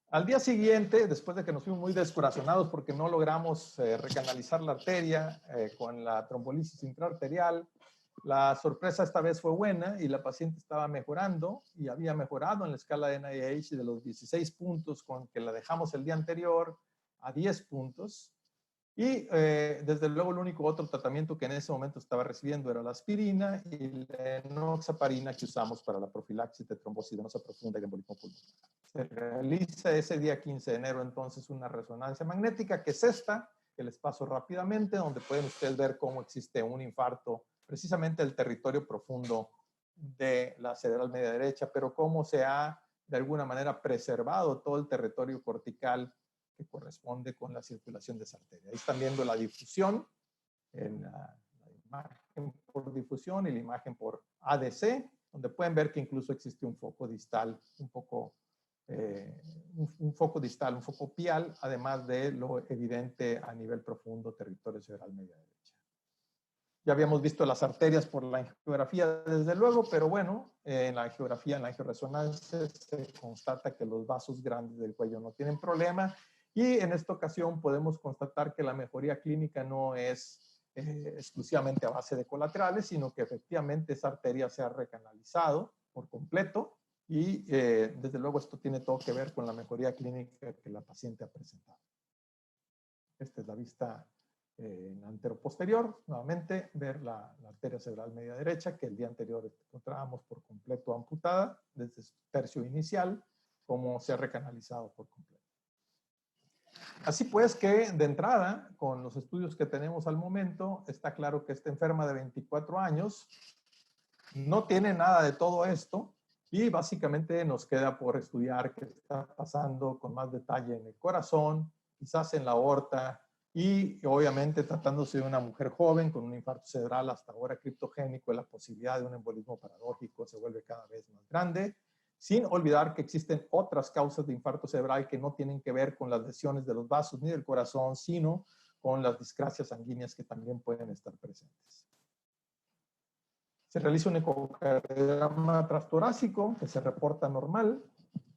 Al día siguiente, después de que nos fuimos muy descorazonados porque no logramos recanalizar la arteria con la trombolisis intraarterial, la sorpresa esta vez fue buena y la paciente estaba mejorando y había mejorado en la escala de NIH de los 16 puntos con que la dejamos el día anterior a 10 puntos. Y desde luego el único otro tratamiento que en ese momento estaba recibiendo era la aspirina y la enoxaparina que usamos para la profilaxis de trombosis venosa profunda y embolismo pulmonar. Se realiza ese día 15 de enero entonces una resonancia magnética, que es esta, que les paso rápidamente, donde pueden ustedes ver cómo existe un infarto precisamente del territorio profundo de la cerebral media derecha, pero cómo se ha de alguna manera preservado todo el territorio cortical que corresponde con la circulación de esa arteria. Ahí están viendo la difusión, en la imagen por difusión y la imagen por ADC, donde pueden ver que incluso existe un foco distal, un foco distal, un foco pial, además de lo evidente a nivel profundo, territorio cerebral media derecha. Ya habíamos visto las arterias por la angiografía, desde luego, pero bueno, en la angiografía, en la angioresonancia, se constata que los vasos grandes del cuello no tienen problema. Y en esta ocasión podemos constatar que la mejoría clínica no es exclusivamente a base de colaterales, sino que efectivamente esa arteria se ha recanalizado por completo y desde luego esto tiene todo que ver con la mejoría clínica que la paciente ha presentado. Esta es la vista en anteroposterior, nuevamente ver la arteria cerebral media derecha que el día anterior encontrábamos por completo amputada desde su tercio inicial, como se ha recanalizado por completo. Así pues que de entrada, con los estudios que tenemos al momento, está claro que esta enferma de 24 años no tiene nada de todo esto y básicamente nos queda por estudiar qué está pasando con más detalle en el corazón, quizás en la aorta y obviamente tratándose de una mujer joven con un infarto cerebral hasta ahora criptogénico, la posibilidad de un embolismo paradójico se vuelve cada vez más grande. Sin olvidar que existen otras causas de infarto cerebral que no tienen que ver con las lesiones de los vasos ni del corazón, sino con las discrasias sanguíneas que también pueden estar presentes. Se realiza un ecocardiograma transtorácico que se reporta normal.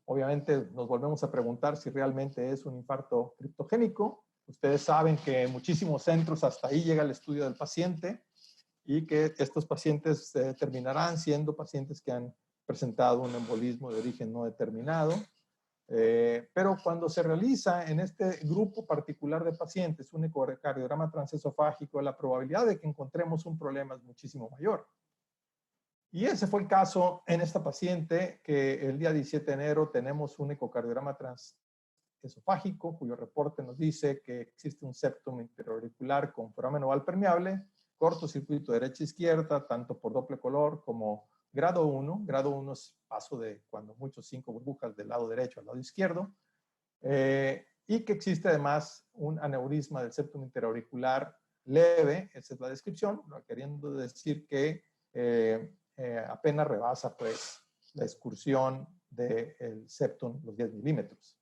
Obviamente nos volvemos a preguntar si realmente es un infarto criptogénico. Ustedes saben que en muchísimos centros hasta ahí llega el estudio del paciente y que estos pacientes terminarán siendo pacientes que han presentado un embolismo de origen no determinado. Pero cuando se realiza en este grupo particular de pacientes un ecocardiograma transesofágico, la probabilidad de que encontremos un problema es muchísimo mayor. Y ese fue el caso en esta paciente que el día 17 de enero tenemos un ecocardiograma transesofágico cuyo reporte nos dice que existe un septum interauricular con foramen oval permeable, cortocircuito derecha-izquierda, tanto por doble color como grado 1. Grado 1 es paso de cuando muchos 5 burbujas del lado derecho al lado izquierdo. Y que existe además un aneurisma del septum interauricular leve, esa es la descripción, queriendo decir que apenas rebasa pues la excursión del septum, los 10 milímetros.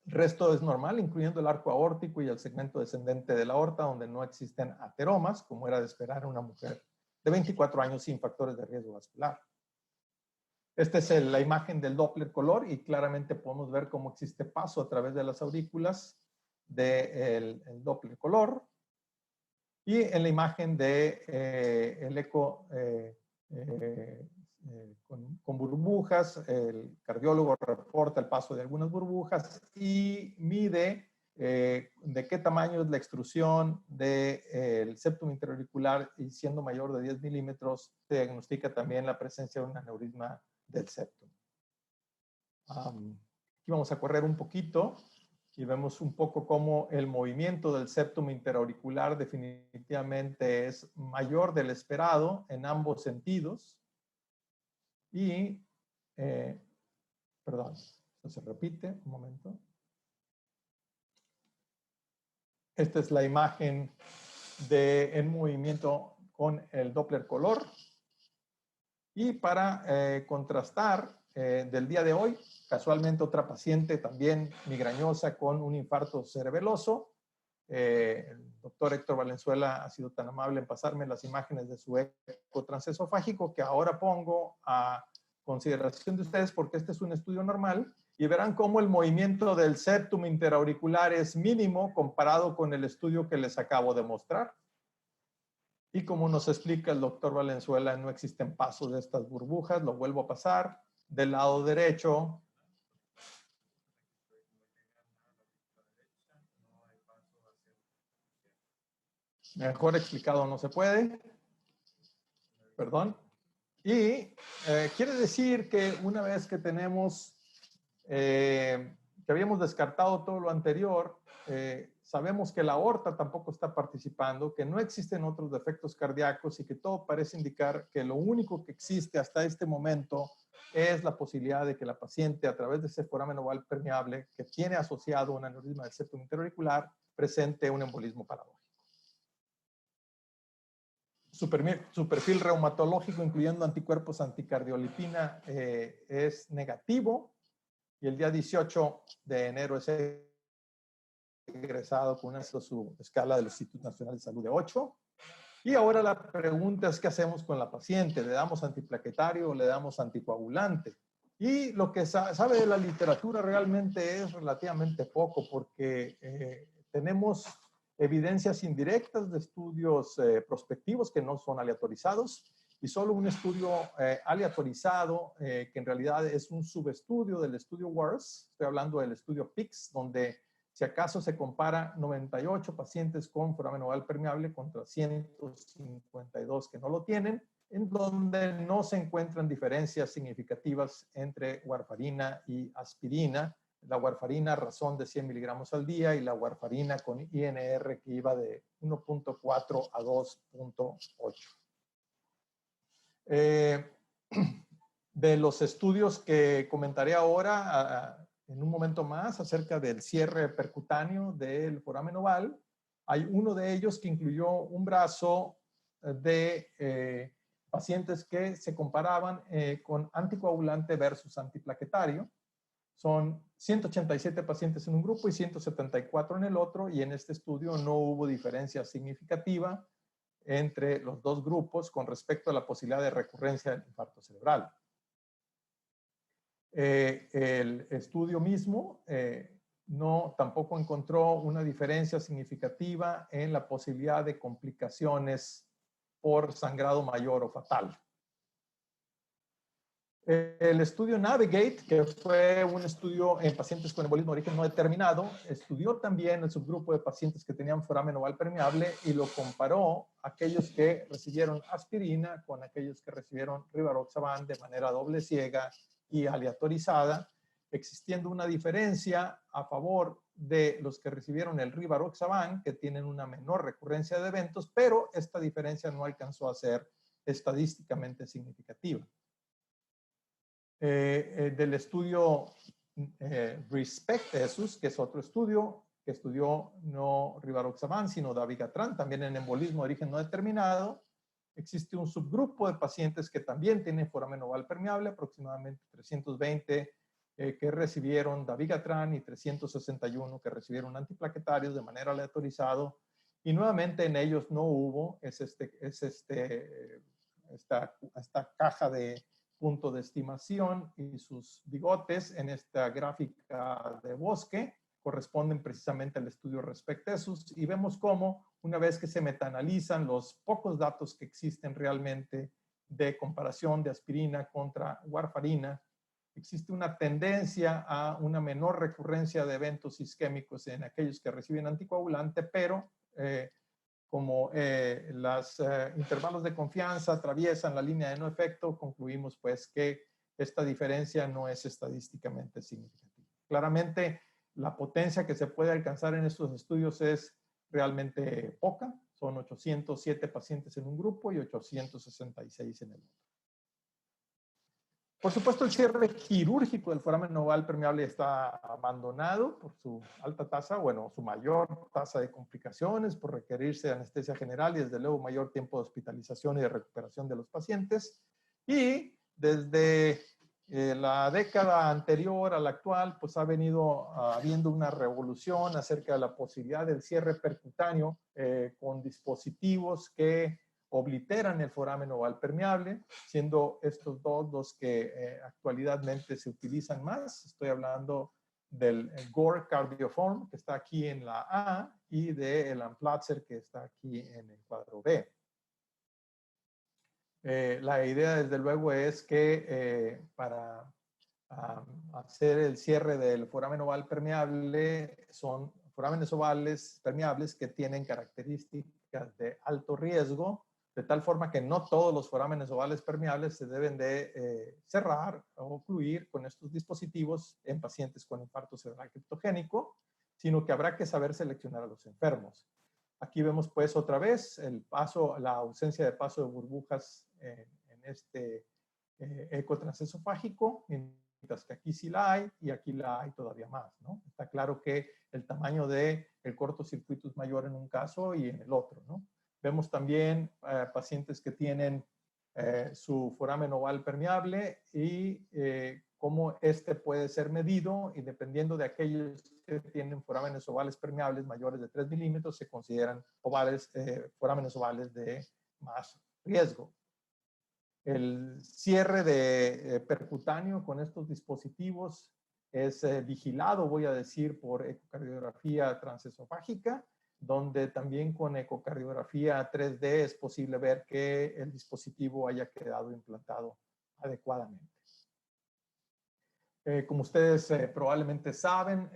El resto es normal, incluyendo el arco aórtico y el segmento descendente de la aorta, donde no existen ateromas, como era de esperar en una mujer de 24 años sin factores de riesgo vascular. Esta es la imagen del Doppler color y claramente podemos ver cómo existe paso a través de las aurículas del Doppler color. Y en la imagen de el eco con burbujas, el cardiólogo reporta el paso de algunas burbujas y mide de qué tamaño es la extrusión del septum interauricular y siendo mayor de 10 milímetros, se diagnostica también la presencia de un aneurisma del septum. Aquí vamos a correr un poquito y vemos un poco cómo el movimiento del septum interauricular definitivamente es mayor del esperado en ambos sentidos. Y, perdón, esto se repite, un momento. Esta es la imagen en movimiento con el Doppler color. Y para contrastar del día de hoy, casualmente otra paciente también migrañosa con un infarto cerebeloso. El doctor Héctor Valenzuela ha sido tan amable en pasarme las imágenes de su eco transesofágico que ahora pongo a consideración de ustedes porque este es un estudio normal y verán cómo el movimiento del septum interauricular es mínimo comparado con el estudio que les acabo de mostrar. Y como nos explica el doctor Valenzuela, no existen pasos de estas burbujas. Lo vuelvo a pasar. Del lado derecho, mejor explicado no se puede. Perdón. Y quiere decir que una vez que tenemos, que habíamos descartado todo lo anterior, sabemos que la aorta tampoco está participando, que no existen otros defectos cardíacos y que todo parece indicar que lo único que existe hasta este momento es la posibilidad de que la paciente, a través de ese foramen oval permeable que tiene asociado un aneurisma del septum interauricular, presente un embolismo paradójico. Su perfil reumatológico, incluyendo anticuerpos anticardiolipina, es negativo y el día 18 de enero es egresado con su escala del Instituto Nacional de Salud de 8. Y ahora la pregunta es, ¿qué hacemos con la paciente? ¿Le damos antiplaquetario o le damos anticoagulante? Y lo que sabe de la literatura realmente es relativamente poco porque tenemos evidencias indirectas de estudios prospectivos que no son aleatorizados y solo un estudio aleatorizado que en realidad es un subestudio del estudio WARS. Estoy hablando del estudio PICS, donde si acaso se compara 98 pacientes con foramen oval permeable contra 152 que no lo tienen, en donde no se encuentran diferencias significativas entre warfarina y aspirina. La warfarina a razón de 100 miligramos al día y la warfarina con INR que iba de 1.4 a 2.8. De los estudios que comentaré ahora, en un momento más, acerca del cierre percutáneo del foramen oval, hay uno de ellos que incluyó un brazo de pacientes que se comparaban con anticoagulante versus antiplaquetario. Son 187 pacientes en un grupo y 174 en el otro, y en este estudio no hubo diferencia significativa entre los dos grupos con respecto a la posibilidad de recurrencia del infarto cerebral. El estudio mismo tampoco encontró una diferencia significativa en la posibilidad de complicaciones por sangrado mayor o fatal. El estudio Navigate, que fue un estudio en pacientes con embolismo de origen no determinado, estudió también el subgrupo de pacientes que tenían foramen oval permeable y lo comparó a aquellos que recibieron aspirina con aquellos que recibieron rivaroxaban de manera doble ciega y aleatorizada, existiendo una diferencia a favor de los que recibieron el rivaroxaban, que tienen una menor recurrencia de eventos, pero esta diferencia no alcanzó a ser estadísticamente significativa. Del estudio RESPECT-ESUS, que es otro estudio que estudió no rivaroxaban, sino dabigatran, también en embolismo de origen no determinado. Existe un subgrupo de pacientes que también tienen foramen oval permeable, aproximadamente 320 que recibieron dabigatran y 361 que recibieron antiplaquetarios de manera aleatorizada. Y nuevamente en ellos no hubo esta caja de punto de estimación y sus bigotes en esta gráfica de bosque corresponden precisamente al estudio RESPECT-ESUS y vemos cómo una vez que se metaanalizan los pocos datos que existen realmente de comparación de aspirina contra warfarina, existe una tendencia a una menor recurrencia de eventos isquémicos en aquellos que reciben anticoagulante, pero como los intervalos de confianza atraviesan la línea de no efecto, concluimos pues que esta diferencia no es estadísticamente significativa. Claramente, la potencia que se puede alcanzar en estos estudios es realmente poca. Son 807 pacientes en un grupo y 866 en el otro. Por supuesto, el cierre quirúrgico del foramen oval permeable está abandonado por su alta tasa, bueno, su mayor tasa de complicaciones, por requerirse de anestesia general y desde luego mayor tiempo de hospitalización y de recuperación de los pacientes. Y desde la década anterior a la actual, pues ha venido habiendo una revolución acerca de la posibilidad del cierre percutáneo con dispositivos que obliteran el foramen oval permeable, siendo estos dos los que actualmente se utilizan más. Estoy hablando del Gore Cardioform, que está aquí en la A, y del Amplatzer, que está aquí en el cuadro B. La idea, desde luego, es que para hacer el cierre del foramen oval permeable, son forámenes ovales permeables que tienen características de alto riesgo, de tal forma que no todos los forámenes ovales permeables se deben de cerrar o ocluir con estos dispositivos en pacientes con infarto cerebral criptogénico, sino que habrá que saber seleccionar a los enfermos. Aquí vemos pues otra vez el paso, la ausencia de paso de burbujas en este eco transesofágico, mientras que aquí sí la hay y aquí la hay todavía más, ¿no? Está claro que el tamaño del cortocircuito es mayor en un caso y en el otro, ¿no? Vemos también pacientes que tienen su foramen oval permeable y cómo este puede ser medido, y dependiendo de aquellos que tienen forámenes ovales permeables mayores de 3 milímetros, se consideran forámenes ovales de más riesgo. El cierre de percutáneo con estos dispositivos es vigilado, voy a decir, por ecocardiografía transesofágica, donde también con ecocardiografía 3D es posible ver que el dispositivo haya quedado implantado adecuadamente. Como ustedes probablemente saben,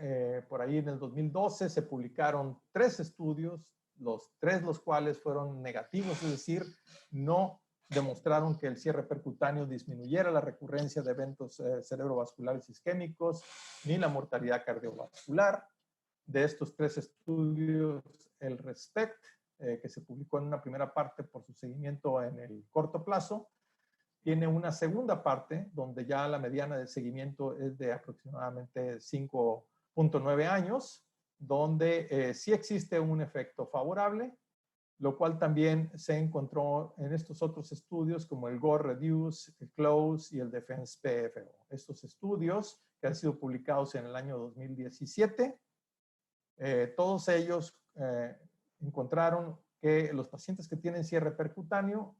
por ahí en el 2012 se publicaron 3 estudios, los cuales fueron negativos, es decir, no demostraron que el cierre percutáneo disminuyera la recurrencia de eventos cerebrovasculares isquémicos ni la mortalidad cardiovascular. De estos 3 estudios, el RESPECT, que se publicó en una primera parte por su seguimiento en el corto plazo, tiene una segunda parte donde ya la mediana de seguimiento es de aproximadamente 5.9 años, donde sí existe un efecto favorable, lo cual también se encontró en estos otros estudios como el Gore Reduce, el CLOSE y el Defense PFO. Estos estudios que han sido publicados en el año 2017, todos ellos encontraron que los pacientes que tienen cierre percutáneo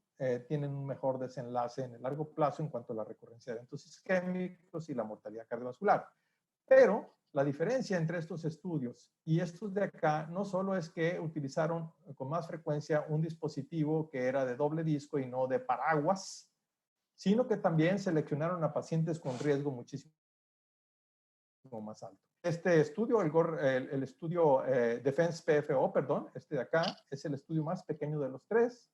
tienen un mejor desenlace en el largo plazo en cuanto a la recurrencia de eventos isquémicos y la mortalidad cardiovascular. Pero la diferencia entre estos estudios y estos de acá no solo es que utilizaron con más frecuencia un dispositivo que era de doble disco y no de paraguas, sino que también seleccionaron a pacientes con riesgo muchísimo más alto. Este estudio, el estudio Defense PFO, perdón, este de acá, es el estudio más pequeño de los 3,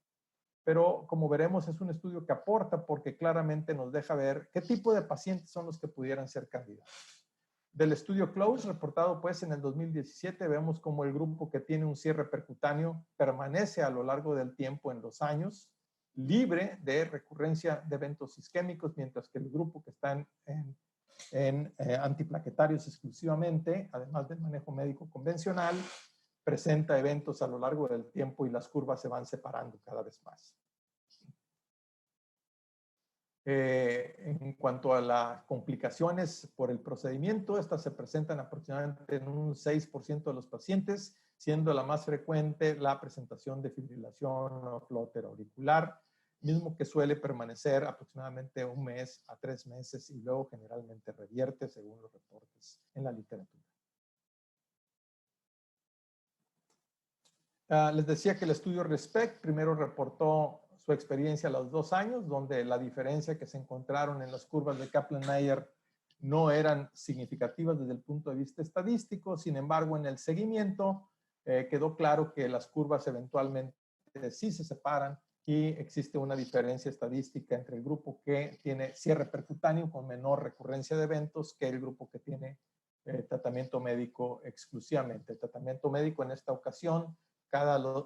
pero como veremos es un estudio que aporta porque claramente nos deja ver qué tipo de pacientes son los que pudieran ser candidatos. Del estudio CLOSE, reportado pues en el 2017, vemos cómo el grupo que tiene un cierre percutáneo permanece a lo largo del tiempo en los años, libre de recurrencia de eventos isquémicos, mientras que el grupo que está en antiplaquetarios exclusivamente, además del manejo médico convencional, presenta eventos a lo largo del tiempo y las curvas se van separando cada vez más. En cuanto a las complicaciones por el procedimiento, estas se presentan aproximadamente en un 6% de los pacientes, siendo la más frecuente la presentación de fibrilación o flóter auricular, mismo que suele permanecer aproximadamente 1 mes a 3 meses y luego generalmente revierte según los reportes en la literatura. Les decía que el estudio RESPECT primero reportó su experiencia a los 2 años, donde la diferencia que se encontraron en las curvas de Kaplan-Meier no eran significativas desde el punto de vista estadístico. Sin embargo, en el seguimiento quedó claro que las curvas eventualmente sí se separan y existe una diferencia estadística entre el grupo que tiene cierre percutáneo con menor recurrencia de eventos que el grupo que tiene tratamiento médico exclusivamente. El tratamiento médico en esta ocasión,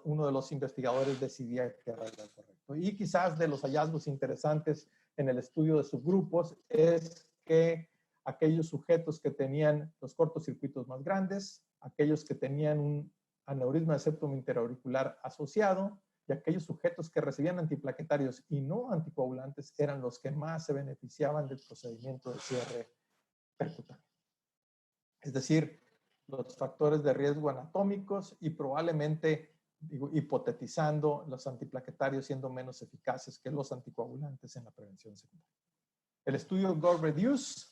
uno de los investigadores decidía que era lo correcto. Y quizás de los hallazgos interesantes en el estudio de subgrupos es que aquellos sujetos que tenían los cortocircuitos más grandes, aquellos que tenían un aneurisma de septum interauricular asociado y aquellos sujetos que recibían antiplaquetarios y no anticoagulantes eran los que más se beneficiaban del procedimiento de cierre percutáneo. Es decir, los factores de riesgo anatómicos y probablemente, digo, hipotetizando, los antiplaquetarios siendo menos eficaces que los anticoagulantes en la prevención secundaria. El estudio GO-REDUCE,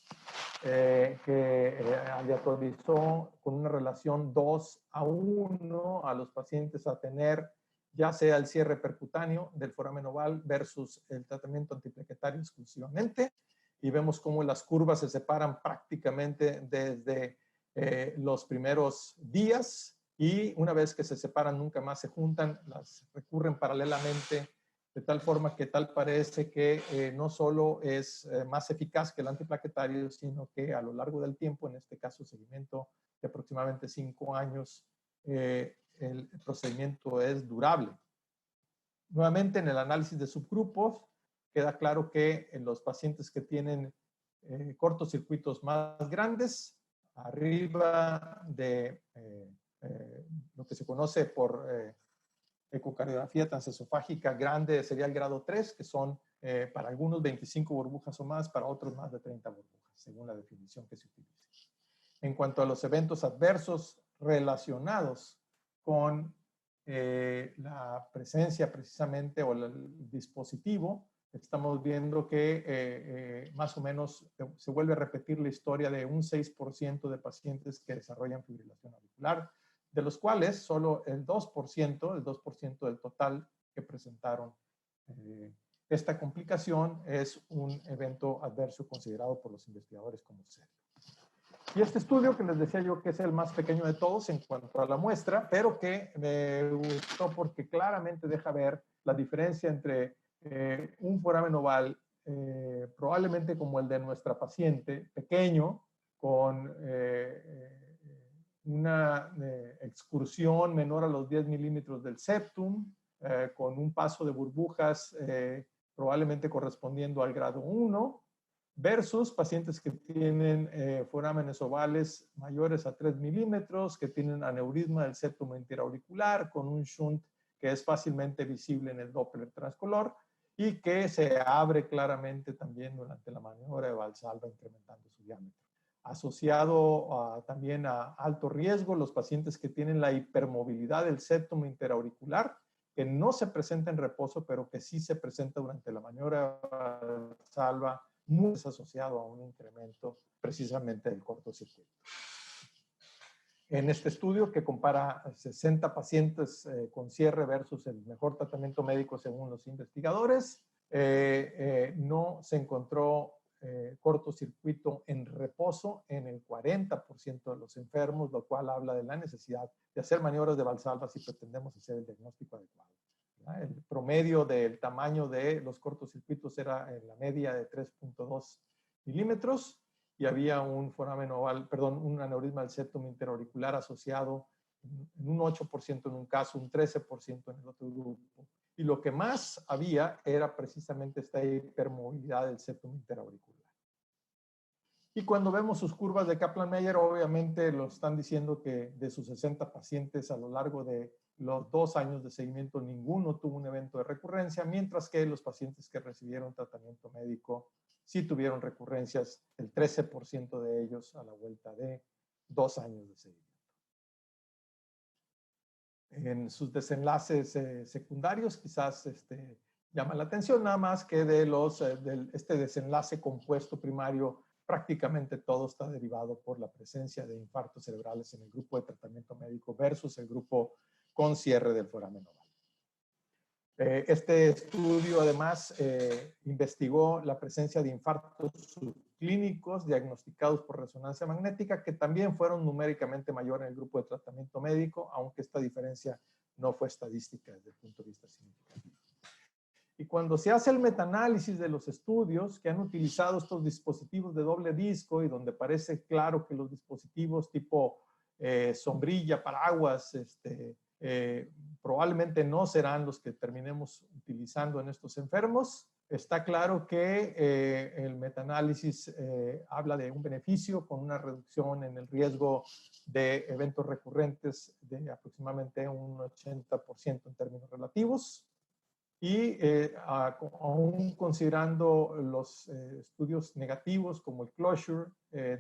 que aleatorizó con una relación 2:1 a los pacientes a tener ya sea el cierre percutáneo del foramen oval versus el tratamiento antiplaquetario exclusivamente, y vemos cómo las curvas se separan prácticamente desde los primeros días, y una vez que se separan nunca más se juntan, las recurren paralelamente, de tal forma que tal parece que no solo es más eficaz que el antiplaquetario, sino que a lo largo del tiempo, en este caso seguimiento de aproximadamente 5 años, el procedimiento es durable. Nuevamente, en el análisis de subgrupos, queda claro que en los pacientes que tienen cortocircuitos más grandes, arriba de lo que se conoce por ecocardiografía transesofágica grande, sería el grado 3, que son para algunos 25 burbujas o más, para otros más de 30 burbujas, según la definición que se utilice. En cuanto a los eventos adversos relacionados con la presencia precisamente o el dispositivo, estamos viendo que más o menos se vuelve a repetir la historia de un 6% de pacientes que desarrollan fibrilación auricular, de los cuales solo el 2% del total que presentaron esta complicación es un evento adverso considerado por los investigadores como serio. Y este estudio que les decía yo que es el más pequeño de todos en cuanto a la muestra, pero que me gustó porque claramente deja ver la diferencia entre un foramen oval probablemente como el de nuestra paciente, pequeño, con una excursión menor a los 10 milímetros del septum, con un paso de burbujas probablemente correspondiendo al grado 1, versus pacientes que tienen forámenes ovales mayores a 3 milímetros, que tienen aneurisma del septum interauricular con un shunt que es fácilmente visible en el Doppler transcolor y que se abre claramente también durante la maniobra de Valsalva incrementando su diámetro. Asociado también a alto riesgo, los pacientes que tienen la hipermovilidad del septum interauricular, que no se presenta en reposo, pero que sí se presenta durante la maniobra de Valsalva, muy asociado a un incremento precisamente del cortocircuito. En este estudio que compara 60 pacientes con cierre versus el mejor tratamiento médico según los investigadores, no se encontró cortocircuito en reposo en el 40% de los enfermos, lo cual habla de la necesidad de hacer maniobras de Valsalva si pretendemos hacer el diagnóstico adecuado. El promedio del tamaño de los cortocircuitos era en la media de 3.2 milímetros y había un foramen oval, perdón, un aneurisma del septum interauricular asociado en un 8% en un caso, un 13% en el otro grupo. Y lo que más había era precisamente esta hipermovilidad del septum interauricular. Y cuando vemos sus curvas de Kaplan-Meier, obviamente lo están diciendo que de sus 60 pacientes a lo largo de los 2 años de seguimiento, ninguno tuvo un evento de recurrencia, mientras que los pacientes que recibieron tratamiento médico sí tuvieron recurrencias, el 13% de ellos a la vuelta de 2 años de seguimiento. En sus desenlaces secundarios, quizás llama la atención nada más que de este desenlace compuesto primario, prácticamente todo está derivado por la presencia de infartos cerebrales en el grupo de tratamiento médico versus el grupo con cierre del foramen oval. Este estudio además investigó la presencia de infartos subclínicos diagnosticados por resonancia magnética que también fueron numéricamente mayor en el grupo de tratamiento médico, aunque esta diferencia no fue estadística desde el punto de vista significativo. Y cuando se hace el metaanálisis de los estudios que han utilizado estos dispositivos de doble disco y donde parece claro que los dispositivos tipo sombrilla, paraguas, probablemente no serán los que terminemos utilizando en estos enfermos, está claro que el metaanálisis habla de un beneficio con una reducción en el riesgo de eventos recurrentes de aproximadamente un 80% en términos relativos. Y aún considerando los estudios negativos como el closure,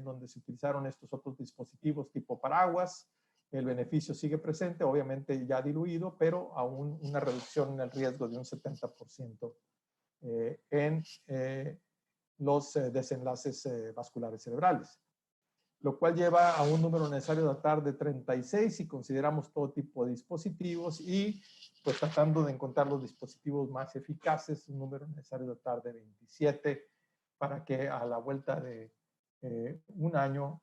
donde se utilizaron estos otros dispositivos tipo paraguas, el beneficio sigue presente, obviamente ya diluido, pero aún una reducción en el riesgo de un 70% en los desenlaces vasculares cerebrales, lo cual lleva a un número necesario de datar de 36 si consideramos todo tipo de dispositivos y pues tratando de encontrar los dispositivos más eficaces, un número necesario de datar de 27 para que a la vuelta de un año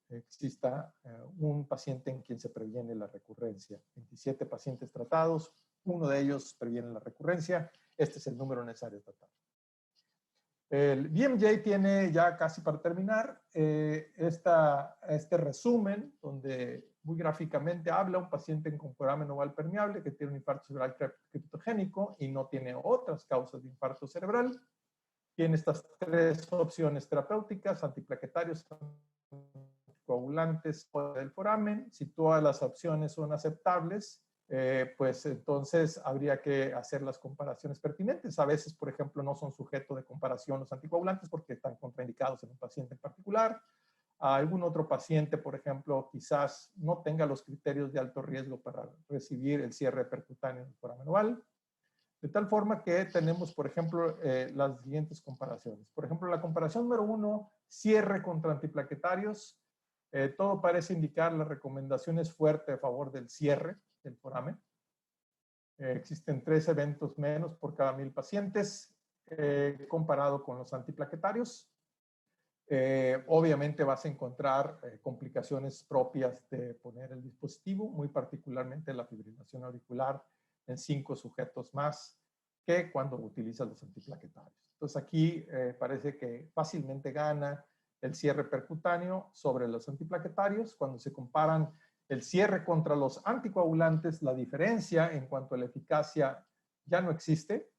exista un paciente en quien se previene la recurrencia. 27 pacientes tratados, uno de ellos previene la recurrencia, este es el número necesario de tratar. El BMJ tiene, ya casi para terminar, este resumen donde muy gráficamente habla un paciente con foramen oval permeable que tiene un infarto cerebral criptogénico y no tiene otras causas de infarto cerebral. Tiene estas tres opciones terapéuticas: antiplaquetarios, anticoagulantes o del foramen. Si todas las opciones son aceptables, pues entonces habría que hacer las comparaciones pertinentes. A veces, por ejemplo, no son sujeto de comparación los anticoagulantes porque están contraindicados en un paciente en particular. A algún otro paciente, por ejemplo, quizás no tenga los criterios de alto riesgo para recibir el cierre percutáneo en el foramen oval. De tal forma que tenemos, por ejemplo, las siguientes comparaciones. Por ejemplo, la comparación número 1, cierre contra antiplaquetarios. Todo parece indicar la recomendación es fuerte a favor del cierre del foramen. Existen 3 eventos menos por cada 1000 pacientes comparado con los antiplaquetarios. Obviamente vas a encontrar complicaciones propias de poner el dispositivo, muy particularmente la fibrilación auricular en 5 sujetos más que cuando utilizas los antiplaquetarios. Entonces aquí parece que fácilmente gana el cierre percutáneo sobre los antiplaquetarios. Cuando se comparan el cierre contra los anticoagulantes, la diferencia en cuanto a la eficacia ya no existe,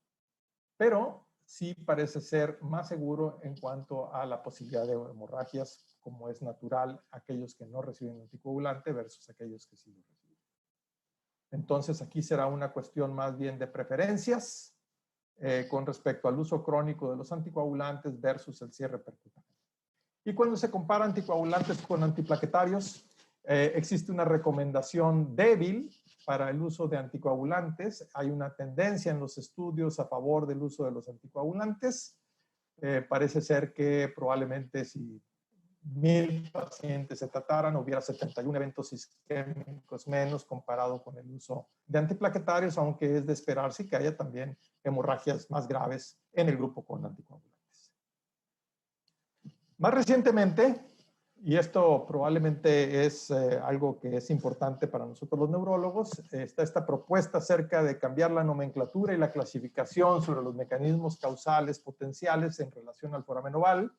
pero sí parece ser más seguro en cuanto a la posibilidad de hemorragias, como es natural aquellos que no reciben anticoagulante versus aquellos que sí lo reciben. Entonces aquí será una cuestión más bien de preferencias con respecto al uso crónico de los anticoagulantes versus el cierre percutáneo. Y cuando se compara anticoagulantes con antiplaquetarios, existe una recomendación débil para el uso de anticoagulantes. Hay una tendencia en los estudios a favor del uso de los anticoagulantes. Parece ser que probablemente si 1000 pacientes se trataran, hubiera 71 eventos isquémicos menos comparado con el uso de antiplaquetarios, aunque es de esperarse que haya también hemorragias más graves en el grupo con anticoagulantes. Más recientemente, y esto probablemente es algo que es importante para nosotros los neurólogos, está esta propuesta acerca de cambiar la nomenclatura y la clasificación sobre los mecanismos causales potenciales en relación al foramen oval,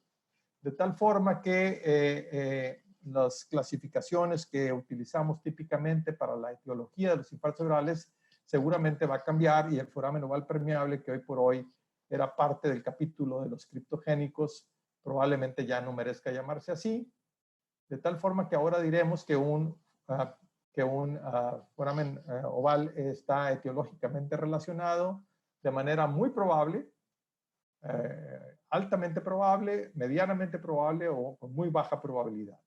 de tal forma que las clasificaciones que utilizamos típicamente para la etiología de los infartos cerebrales seguramente va a cambiar y el foramen oval permeable, que hoy por hoy era parte del capítulo de los criptogénicos, probablemente ya no merezca llamarse así, de tal forma que ahora diremos que un foramen oval está etiológicamente relacionado de manera muy probable, altamente probable, medianamente probable o con muy baja probabilidad.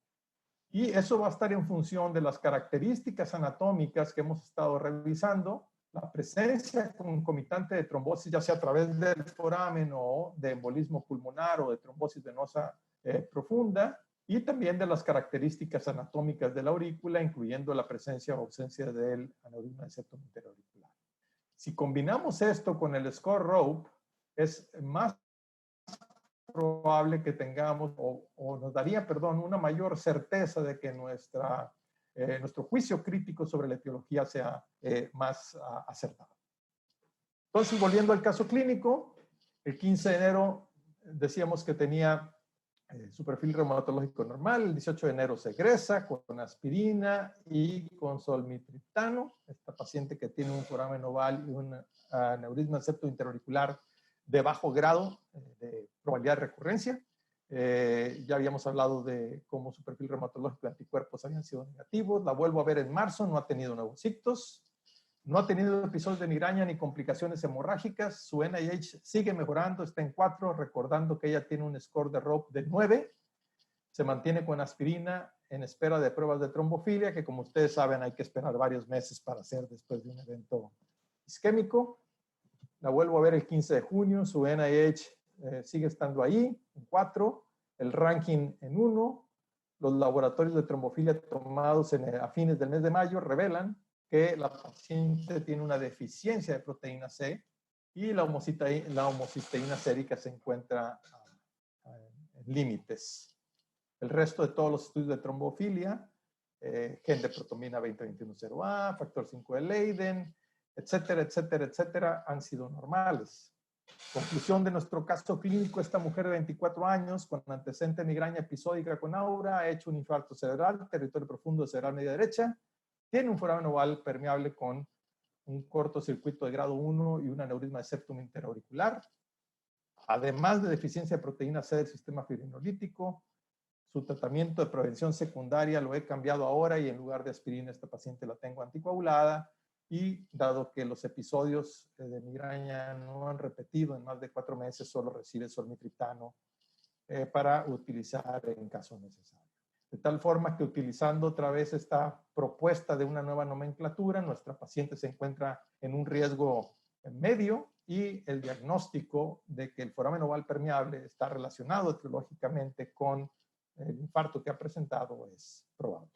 Y eso va a estar en función de las características anatómicas que hemos estado revisando, la presencia concomitante de trombosis, ya sea a través del foramen o de embolismo pulmonar o de trombosis venosa profunda, y también de las características anatómicas de la aurícula, incluyendo la presencia o ausencia del aneurisma de septum interauricular. Si combinamos esto con el score Rope, es más probable que tengamos, o nos daría, perdón, una mayor certeza de que nuestro juicio crítico sobre la etiología sea más acertado. Entonces, volviendo al caso clínico, el 15 de enero decíamos que tenía su perfil reumatológico normal. El 18 de enero se egresa con aspirina y con solmitriptano. Esta paciente que tiene un foramen oval y un aneurisma del septo interauricular de bajo grado de probabilidad de recurrencia. Ya habíamos hablado de cómo su perfil reumatológico de anticuerpos habían sido negativos. La vuelvo a ver en marzo, no ha tenido nuevos ictus. No ha tenido episodios de migraña ni complicaciones hemorrágicas. Su NIH sigue mejorando, está en 4, recordando que ella tiene un score de ROP de 9. Se mantiene con aspirina en espera de pruebas de trombofilia, que como ustedes saben hay que esperar varios meses para hacer después de un evento isquémico. La vuelvo a ver el 15 de junio, su NIH sigue estando ahí, en 4, el ranking en 1. Los laboratorios de trombofilia tomados a fines del mes de mayo revelan que la paciente tiene una deficiencia de proteína C y la homocisteína sérica se encuentra en límites. El resto de todos los estudios de trombofilia, gen de protomina 20-21-0A, factor 5 de Leiden, etcétera, etcétera, etcétera, han sido normales. Conclusión de nuestro caso clínico: esta mujer de 24 años con antecedente de migraña episódica con aura ha hecho un infarto cerebral, territorio profundo de cerebral media derecha, tiene un foramen oval permeable con un cortocircuito de grado 1 y un aneurisma de septum interauricular, además de deficiencia de proteína C del sistema fibrinolítico. Su tratamiento de prevención secundaria lo he cambiado ahora y en lugar de aspirina esta paciente la tengo anticoagulada, y dado que los episodios de migraña no han repetido en más de 4 meses, solo recibe solmitriptano para utilizar en caso necesario. De tal forma que, utilizando otra vez esta propuesta de una nueva nomenclatura, nuestra paciente se encuentra en un riesgo medio y el diagnóstico de que el foramen oval permeable está relacionado etiológicamente con el infarto que ha presentado es probable.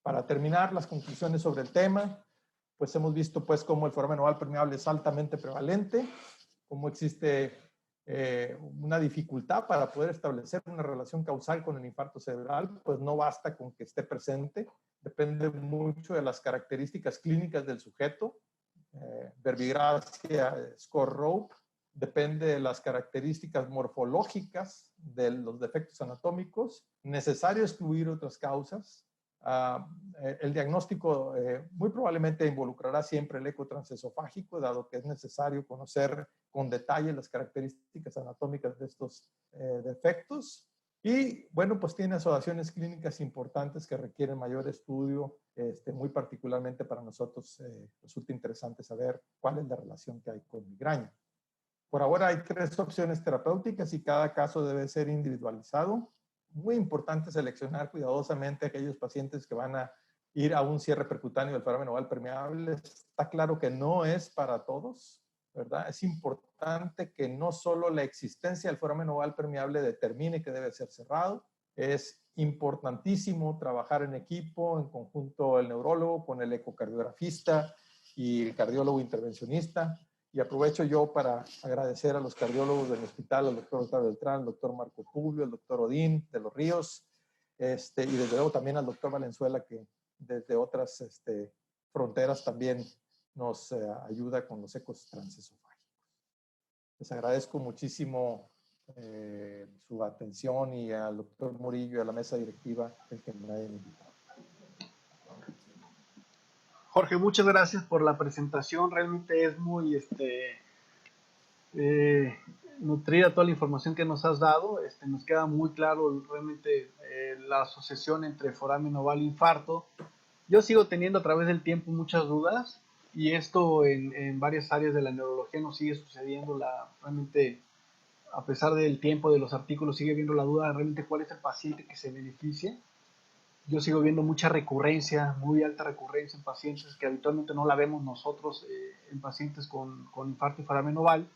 Para terminar, las conclusiones sobre el tema, pues hemos visto pues cómo el foramen oval permeable es altamente prevalente, cómo existe una dificultad para poder establecer una relación causal con el infarto cerebral, pues no basta con que esté presente, depende mucho de las características clínicas del sujeto, verbigracia, score ROPE, depende de las características morfológicas de los defectos anatómicos, necesario excluir otras causas. El diagnóstico muy probablemente involucrará siempre el eco transesofágico, dado que es necesario conocer con detalle las características anatómicas de estos defectos. Y bueno, pues tiene asociaciones clínicas importantes que requieren mayor estudio, muy particularmente para nosotros resulta interesante saber cuál es la relación que hay con migraña. Por ahora hay 3 opciones terapéuticas y cada caso debe ser individualizado. Muy importante seleccionar cuidadosamente aquellos pacientes que van a ir a un cierre percutáneo del foramen oval permeable. Está claro que no es para todos, ¿verdad? Es importante que no solo la existencia del foramen oval permeable determine que debe ser cerrado. Es importantísimo trabajar en equipo, en conjunto el neurólogo con el ecocardiografista y el cardiólogo intervencionista. Y aprovecho yo para agradecer a los cardiólogos del hospital, al doctor Octavio Beltrán, al doctor Marco Publio, al doctor Odín de los Ríos, y desde luego también al doctor Valenzuela, que desde otras fronteras también nos ayuda con los ecos transesofágicos. Les agradezco muchísimo su atención, y al doctor Murillo y a la mesa directiva el que me hayan invitado. Jorge, muchas gracias por la presentación. Realmente es muy nutrida toda la información que nos has dado. Nos queda muy claro realmente la asociación entre foramen oval e infarto. Yo sigo teniendo a través del tiempo muchas dudas, y esto en varias áreas de la neurología nos sigue sucediendo. Realmente, a pesar del tiempo de los artículos, sigue viendo la duda realmente cuál es el paciente que se beneficia. Yo sigo viendo mucha recurrencia, muy alta recurrencia en pacientes que habitualmente no la vemos nosotros, en pacientes con infarto y foramen oval.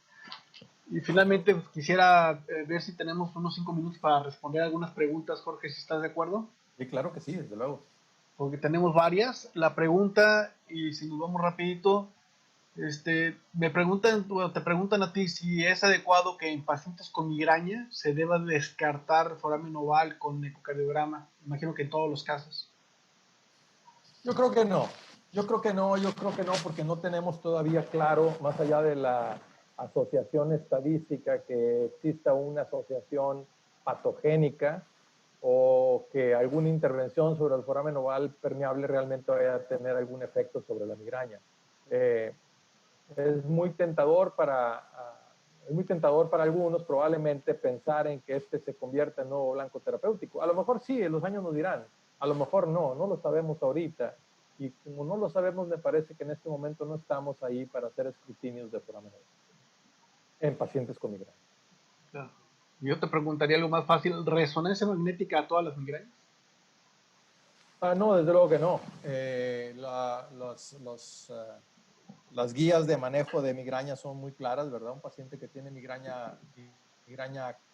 Y finalmente, pues, quisiera ver si tenemos unos 5 minutos para responder algunas preguntas, Jorge, si estás de acuerdo. Sí, claro que sí, desde luego. Porque tenemos varias. La pregunta, y si nos vamos rapidito, te preguntan a ti si es adecuado que en pacientes con migraña se deba descartar foramen oval con ecocardiograma. Imagino que en todos los casos. Yo creo que no. Yo creo que no, porque no tenemos todavía claro, más allá de la asociación estadística, que exista una asociación patogénica o que alguna intervención sobre el foramen oval permeable realmente vaya a tener algún efecto sobre la migraña. Es muy tentador para algunos probablemente pensar en que este se convierta en nuevo blanco terapéutico. A lo mejor sí, en los años nos dirán, a lo mejor no, no lo sabemos ahorita. Y como no lo sabemos, me parece que en este momento no estamos ahí para hacer escrutinios de foramen en pacientes con migraña. Claro. Yo te preguntaría algo más fácil, ¿resonancia magnética a todas las migrañas? No, desde luego que no. Las guías de manejo de migraña son muy claras, ¿verdad? Un paciente que tiene migraña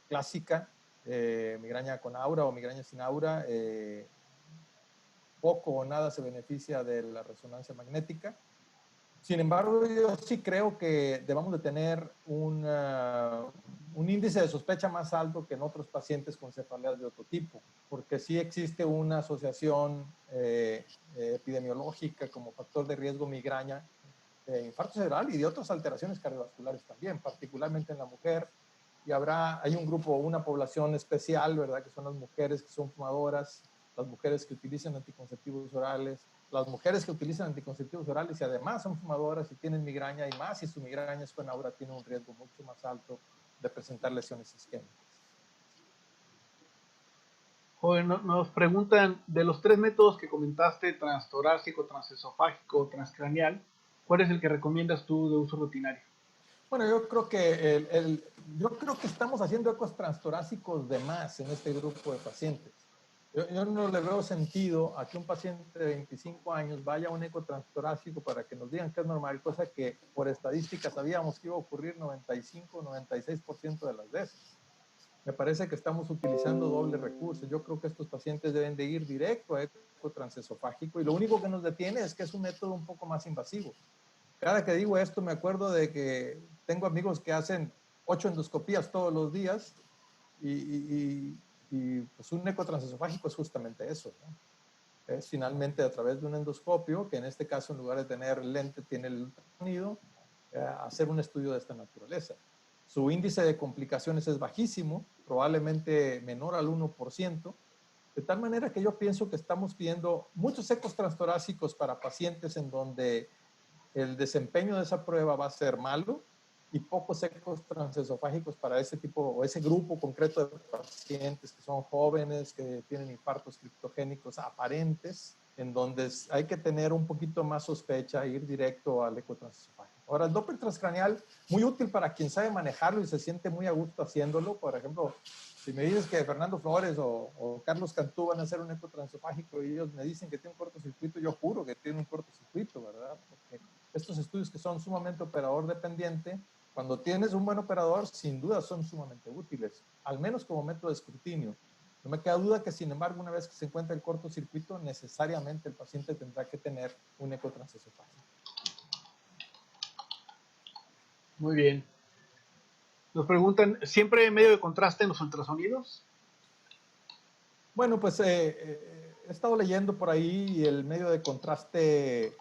clásica, migraña con aura o migraña sin aura, poco o nada se beneficia de la resonancia magnética. Sin embargo, yo sí creo que debamos de tener un índice de sospecha más alto que en otros pacientes con cefaleas de otro tipo, porque sí existe una asociación epidemiológica como factor de riesgo migraña de infarto cerebral y de otras alteraciones cardiovasculares también, particularmente en la mujer. Y hay un grupo, una población especial, ¿verdad? Que son las mujeres que son fumadoras, las mujeres que utilizan anticonceptivos orales, las mujeres que utilizan anticonceptivos orales y además son fumadoras y tienen migraña, y más si su migraña es con aura, tiene un riesgo mucho más alto de presentar lesiones isquémicas. Joven, nos preguntan, de los tres métodos que comentaste, transtorácico, transesofágico, transcraneal, ¿cuál es el que recomiendas tú de uso rutinario? Bueno, yo creo que estamos haciendo ecos transtorácicos de más en este grupo de pacientes. Yo no le veo sentido a que un paciente de 25 años vaya a un eco transtorácico para que nos digan que es normal, cosa que por estadística sabíamos que iba a ocurrir 95-96% de las veces. Me parece que estamos utilizando doble recurso. Yo creo que estos pacientes deben de ir directo a eco transesofágico y lo único que nos detiene es que es un método un poco más invasivo. Cada que digo esto me acuerdo de que tengo amigos que hacen 8 endoscopías todos los días y pues un eco transesofágico es justamente eso, ¿no? Es finalmente a través de un endoscopio, que en este caso en lugar de tener lente tiene el ultrasonido, hacer un estudio de esta naturaleza. Su índice de complicaciones es bajísimo, probablemente menor al 1%, de tal manera que yo pienso que estamos viendo muchos ecos transtorácicos para pacientes en donde el desempeño de esa prueba va a ser malo y pocos ecos transesofágicos para ese tipo o ese grupo concreto de pacientes que son jóvenes, que tienen infartos criptogénicos aparentes, en donde hay que tener un poquito más sospecha e ir directo al eco transesofágico. Ahora, el Doppler transcranial, muy útil para quien sabe manejarlo y se siente muy a gusto haciéndolo. Por ejemplo, si me dices que Fernando Flores o Carlos Cantú van a hacer un eco transesofágico y ellos me dicen que tiene un cortocircuito, yo juro que tiene un cortocircuito, ¿verdad? Porque estos estudios que son sumamente operador dependiente, cuando tienes un buen operador, sin duda son sumamente útiles, al menos como método de escrutinio. No me queda duda que, sin embargo, una vez que se encuentra el cortocircuito, necesariamente el paciente tendrá que tener un eco transesofágico. Muy bien. Nos preguntan, ¿siempre medio de contraste en los ultrasonidos? Bueno, pues he estado leyendo por ahí y el medio de contraste,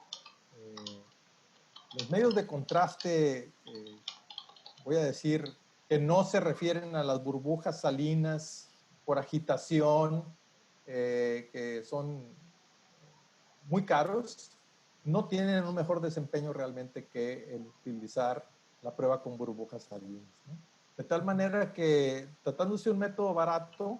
los medios de contraste, voy a decir, que no se refieren a las burbujas salinas por agitación, que son muy caros, no tienen un mejor desempeño realmente que el utilizar la prueba con burbujas salinas, ¿no? De tal manera que, tratándose de un método barato,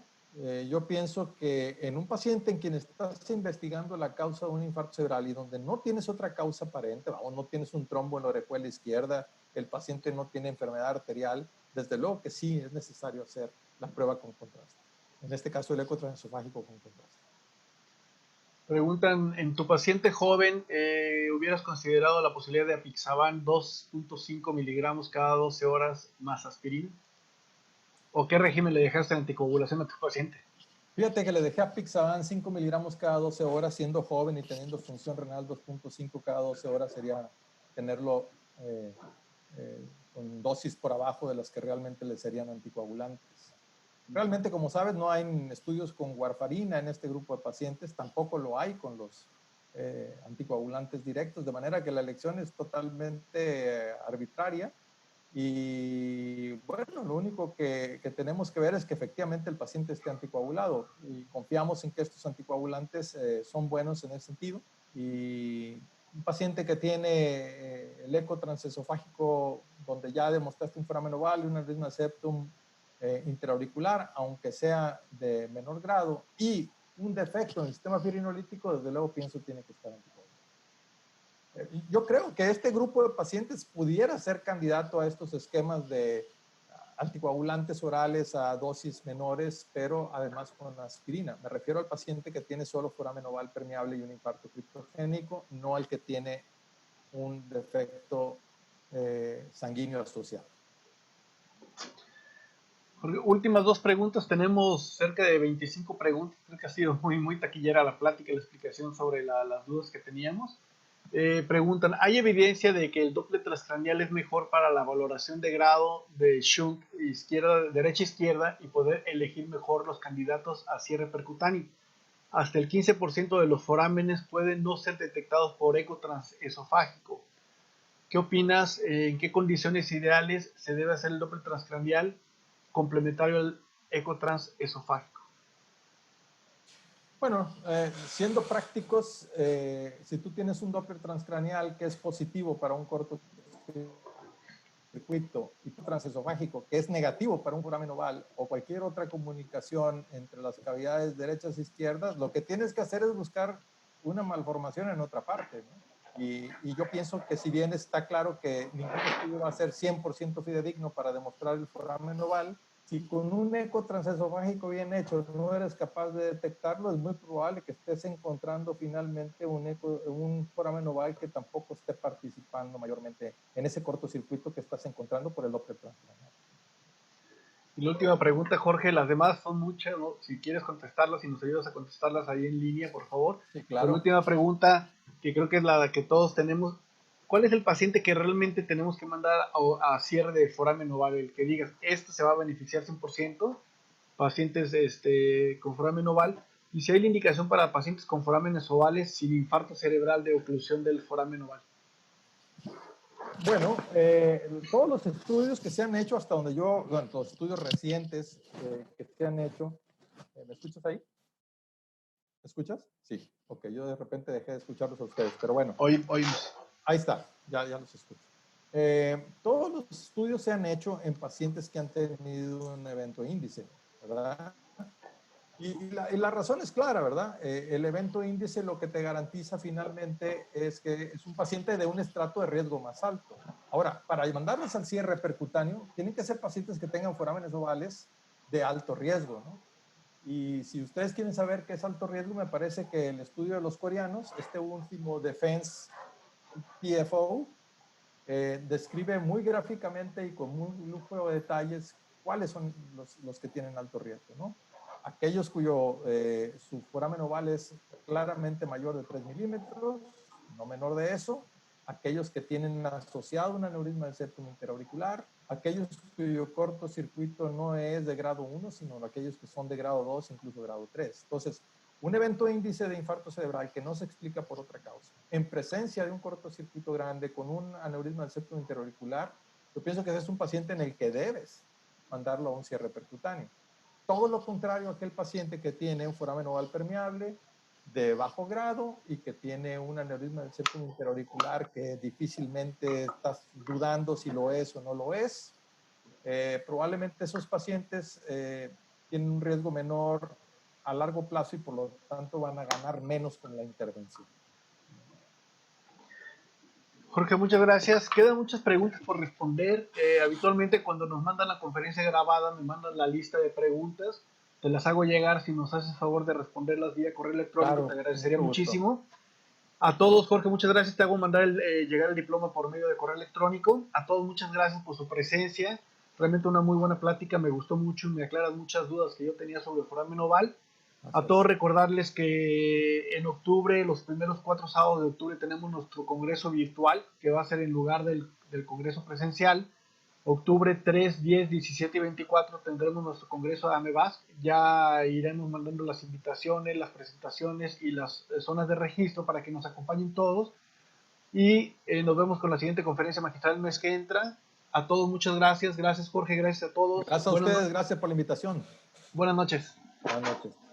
yo pienso que en un paciente en quien estás investigando la causa de un infarto cerebral y donde no tienes otra causa aparente, o no tienes un trombo en la orejuela izquierda, el paciente no tiene enfermedad arterial, desde luego que sí es necesario hacer la prueba con contraste. En este caso, el eco transesofágico con contraste. Preguntan, en tu paciente joven, ¿hubieras considerado la posibilidad de apixaban 2.5 miligramos cada 12 horas más aspirina? ¿O qué régimen le dejaste de anticoagulación a tu paciente? Fíjate que le dejé a Pixaban 5 miligramos cada 12 horas, siendo joven y teniendo función renal 2.5 cada 12 horas, sería tenerlo con dosis por abajo de las que realmente le serían anticoagulantes. Realmente, como sabes, no hay estudios con warfarina en este grupo de pacientes, tampoco lo hay con los anticoagulantes directos, de manera que la elección es totalmente arbitraria. Y bueno, lo único que tenemos que ver es que efectivamente el paciente esté anticoagulado y confiamos en que estos anticoagulantes son buenos en ese sentido. Y un paciente que tiene el eco transesofágico donde ya demostraste un foramen oval y una aneurisma de septum intraauricular, aunque sea de menor grado, y un defecto en el sistema firinolítico, desde luego pienso tiene que estar anticoagulado. Yo creo que este grupo de pacientes pudiera ser candidato a estos esquemas de anticoagulantes orales a dosis menores, pero además con aspirina. Me refiero al paciente que tiene solo foramen oval permeable y un infarto criptogénico, no al que tiene un defecto sanguíneo asociado. Jorge, últimas dos preguntas. Tenemos cerca de 25 preguntas. Creo que ha sido muy taquillera la plática y la explicación sobre las dudas que teníamos. Preguntan, ¿hay evidencia de que el Doppler transcranial es mejor para la valoración de grado de shunt derecha-izquierda y poder elegir mejor los candidatos a cierre percutáneo? Hasta el 15% de los forámenes pueden no ser detectados por eco transesofágico. ¿Qué opinas? ¿En qué condiciones ideales se debe hacer el Doppler transcranial complementario al eco transesofágico? Bueno, siendo prácticos, si tú tienes un Doppler transcranial que es positivo para un cortocircuito y transesofágico que es negativo para un foramen oval o cualquier otra comunicación entre las cavidades derechas e izquierdas, lo que tienes que hacer es buscar una malformación en otra parte, ¿no? Y yo pienso que si bien está claro que ningún estudio va a ser 100% fidedigno para demostrar el foramen oval, si con un eco transesofágico bien hecho no eres capaz de detectarlo, es muy probable que estés encontrando finalmente un foramen oval que tampoco esté participando mayormente en ese cortocircuito que estás encontrando por el Doppler transcranial. Y la última pregunta, Jorge, las demás son muchas, ¿no? Si quieres contestarlas y nos ayudas a contestarlas ahí en línea, por favor. Sí, Pero la claro. última pregunta, que creo que es la que todos tenemos, ¿cuál es el paciente que realmente tenemos que mandar a cierre de foramen oval? El que digas, esto se va a beneficiar 100%, pacientes con foramen oval, y si hay la indicación para pacientes con forámenes ovales sin infarto cerebral de oclusión del foramen oval. Bueno, todos los estudios que se han hecho hasta donde bueno, los estudios recientes que se han hecho, ¿me escuchas ahí? ¿Me escuchas? Sí. Ok, yo de repente dejé de escucharlos a ustedes, pero bueno. Oímos. Ahí está, ya los escucho. Todos los estudios se han hecho en pacientes que han tenido un evento índice, ¿verdad? Y la razón es clara, ¿verdad? El evento índice lo que te garantiza finalmente es que es un paciente de un estrato de riesgo más alto. Ahora, para mandarlos al cierre percutáneo, tienen que ser pacientes que tengan forámenes ovales de alto riesgo, ¿no? Y si ustedes quieren saber qué es alto riesgo, me parece que el estudio de los coreanos, este último Defense PFO, describe muy gráficamente y con muy lujo de detalles cuáles son los que tienen alto riesgo, ¿no? Aquellos cuyo su foramen oval es claramente mayor de 3 milímetros, no menor de eso, aquellos que tienen asociado un aneurisma del septum interauricular, aquellos cuyo cortocircuito no es de grado 1, sino aquellos que son de grado 2, incluso grado 3. Entonces, un evento índice de infarto cerebral que no se explica por otra causa, en presencia de un cortocircuito grande con un aneurisma del septum interauricular, yo pienso que ese es un paciente en el que debes mandarlo a un cierre percutáneo. Todo lo contrario a aquel paciente que tiene un foramen oval permeable de bajo grado y que tiene un aneurisma del septum interauricular que difícilmente estás dudando si lo es o no lo es. Probablemente esos pacientes tienen un riesgo menor a largo plazo y por lo tanto van a ganar menos con la intervención. Jorge, muchas gracias. Quedan muchas preguntas por responder. Habitualmente cuando nos mandan la conferencia grabada, me mandan la lista de preguntas. Te las hago llegar si nos haces favor de responderlas vía correo electrónico. Te Claro, con agradecería mucho gusto. muchísimo. A todos, Jorge, muchas gracias. Te hago mandar llegar el diploma por medio de correo electrónico. A todos, muchas gracias por su presencia. Realmente una muy buena plática. Me gustó mucho y me aclaras muchas dudas que yo tenía sobre el foramen oval. A todos recordarles que en octubre, los primeros 4 sábados de octubre, tenemos nuestro congreso virtual, que va a ser en lugar del congreso presencial. Octubre 3, 10, 17 y 24 tendremos nuestro congreso de AMEVASC. Ya iremos mandando las invitaciones, las presentaciones y las zonas de registro para que nos acompañen todos. Y nos vemos con la siguiente conferencia magistral el mes que entra. A todos muchas gracias. Gracias Jorge, gracias a todos. Gracias a ustedes, gracias por la invitación. Buenas noches. Buenas noches.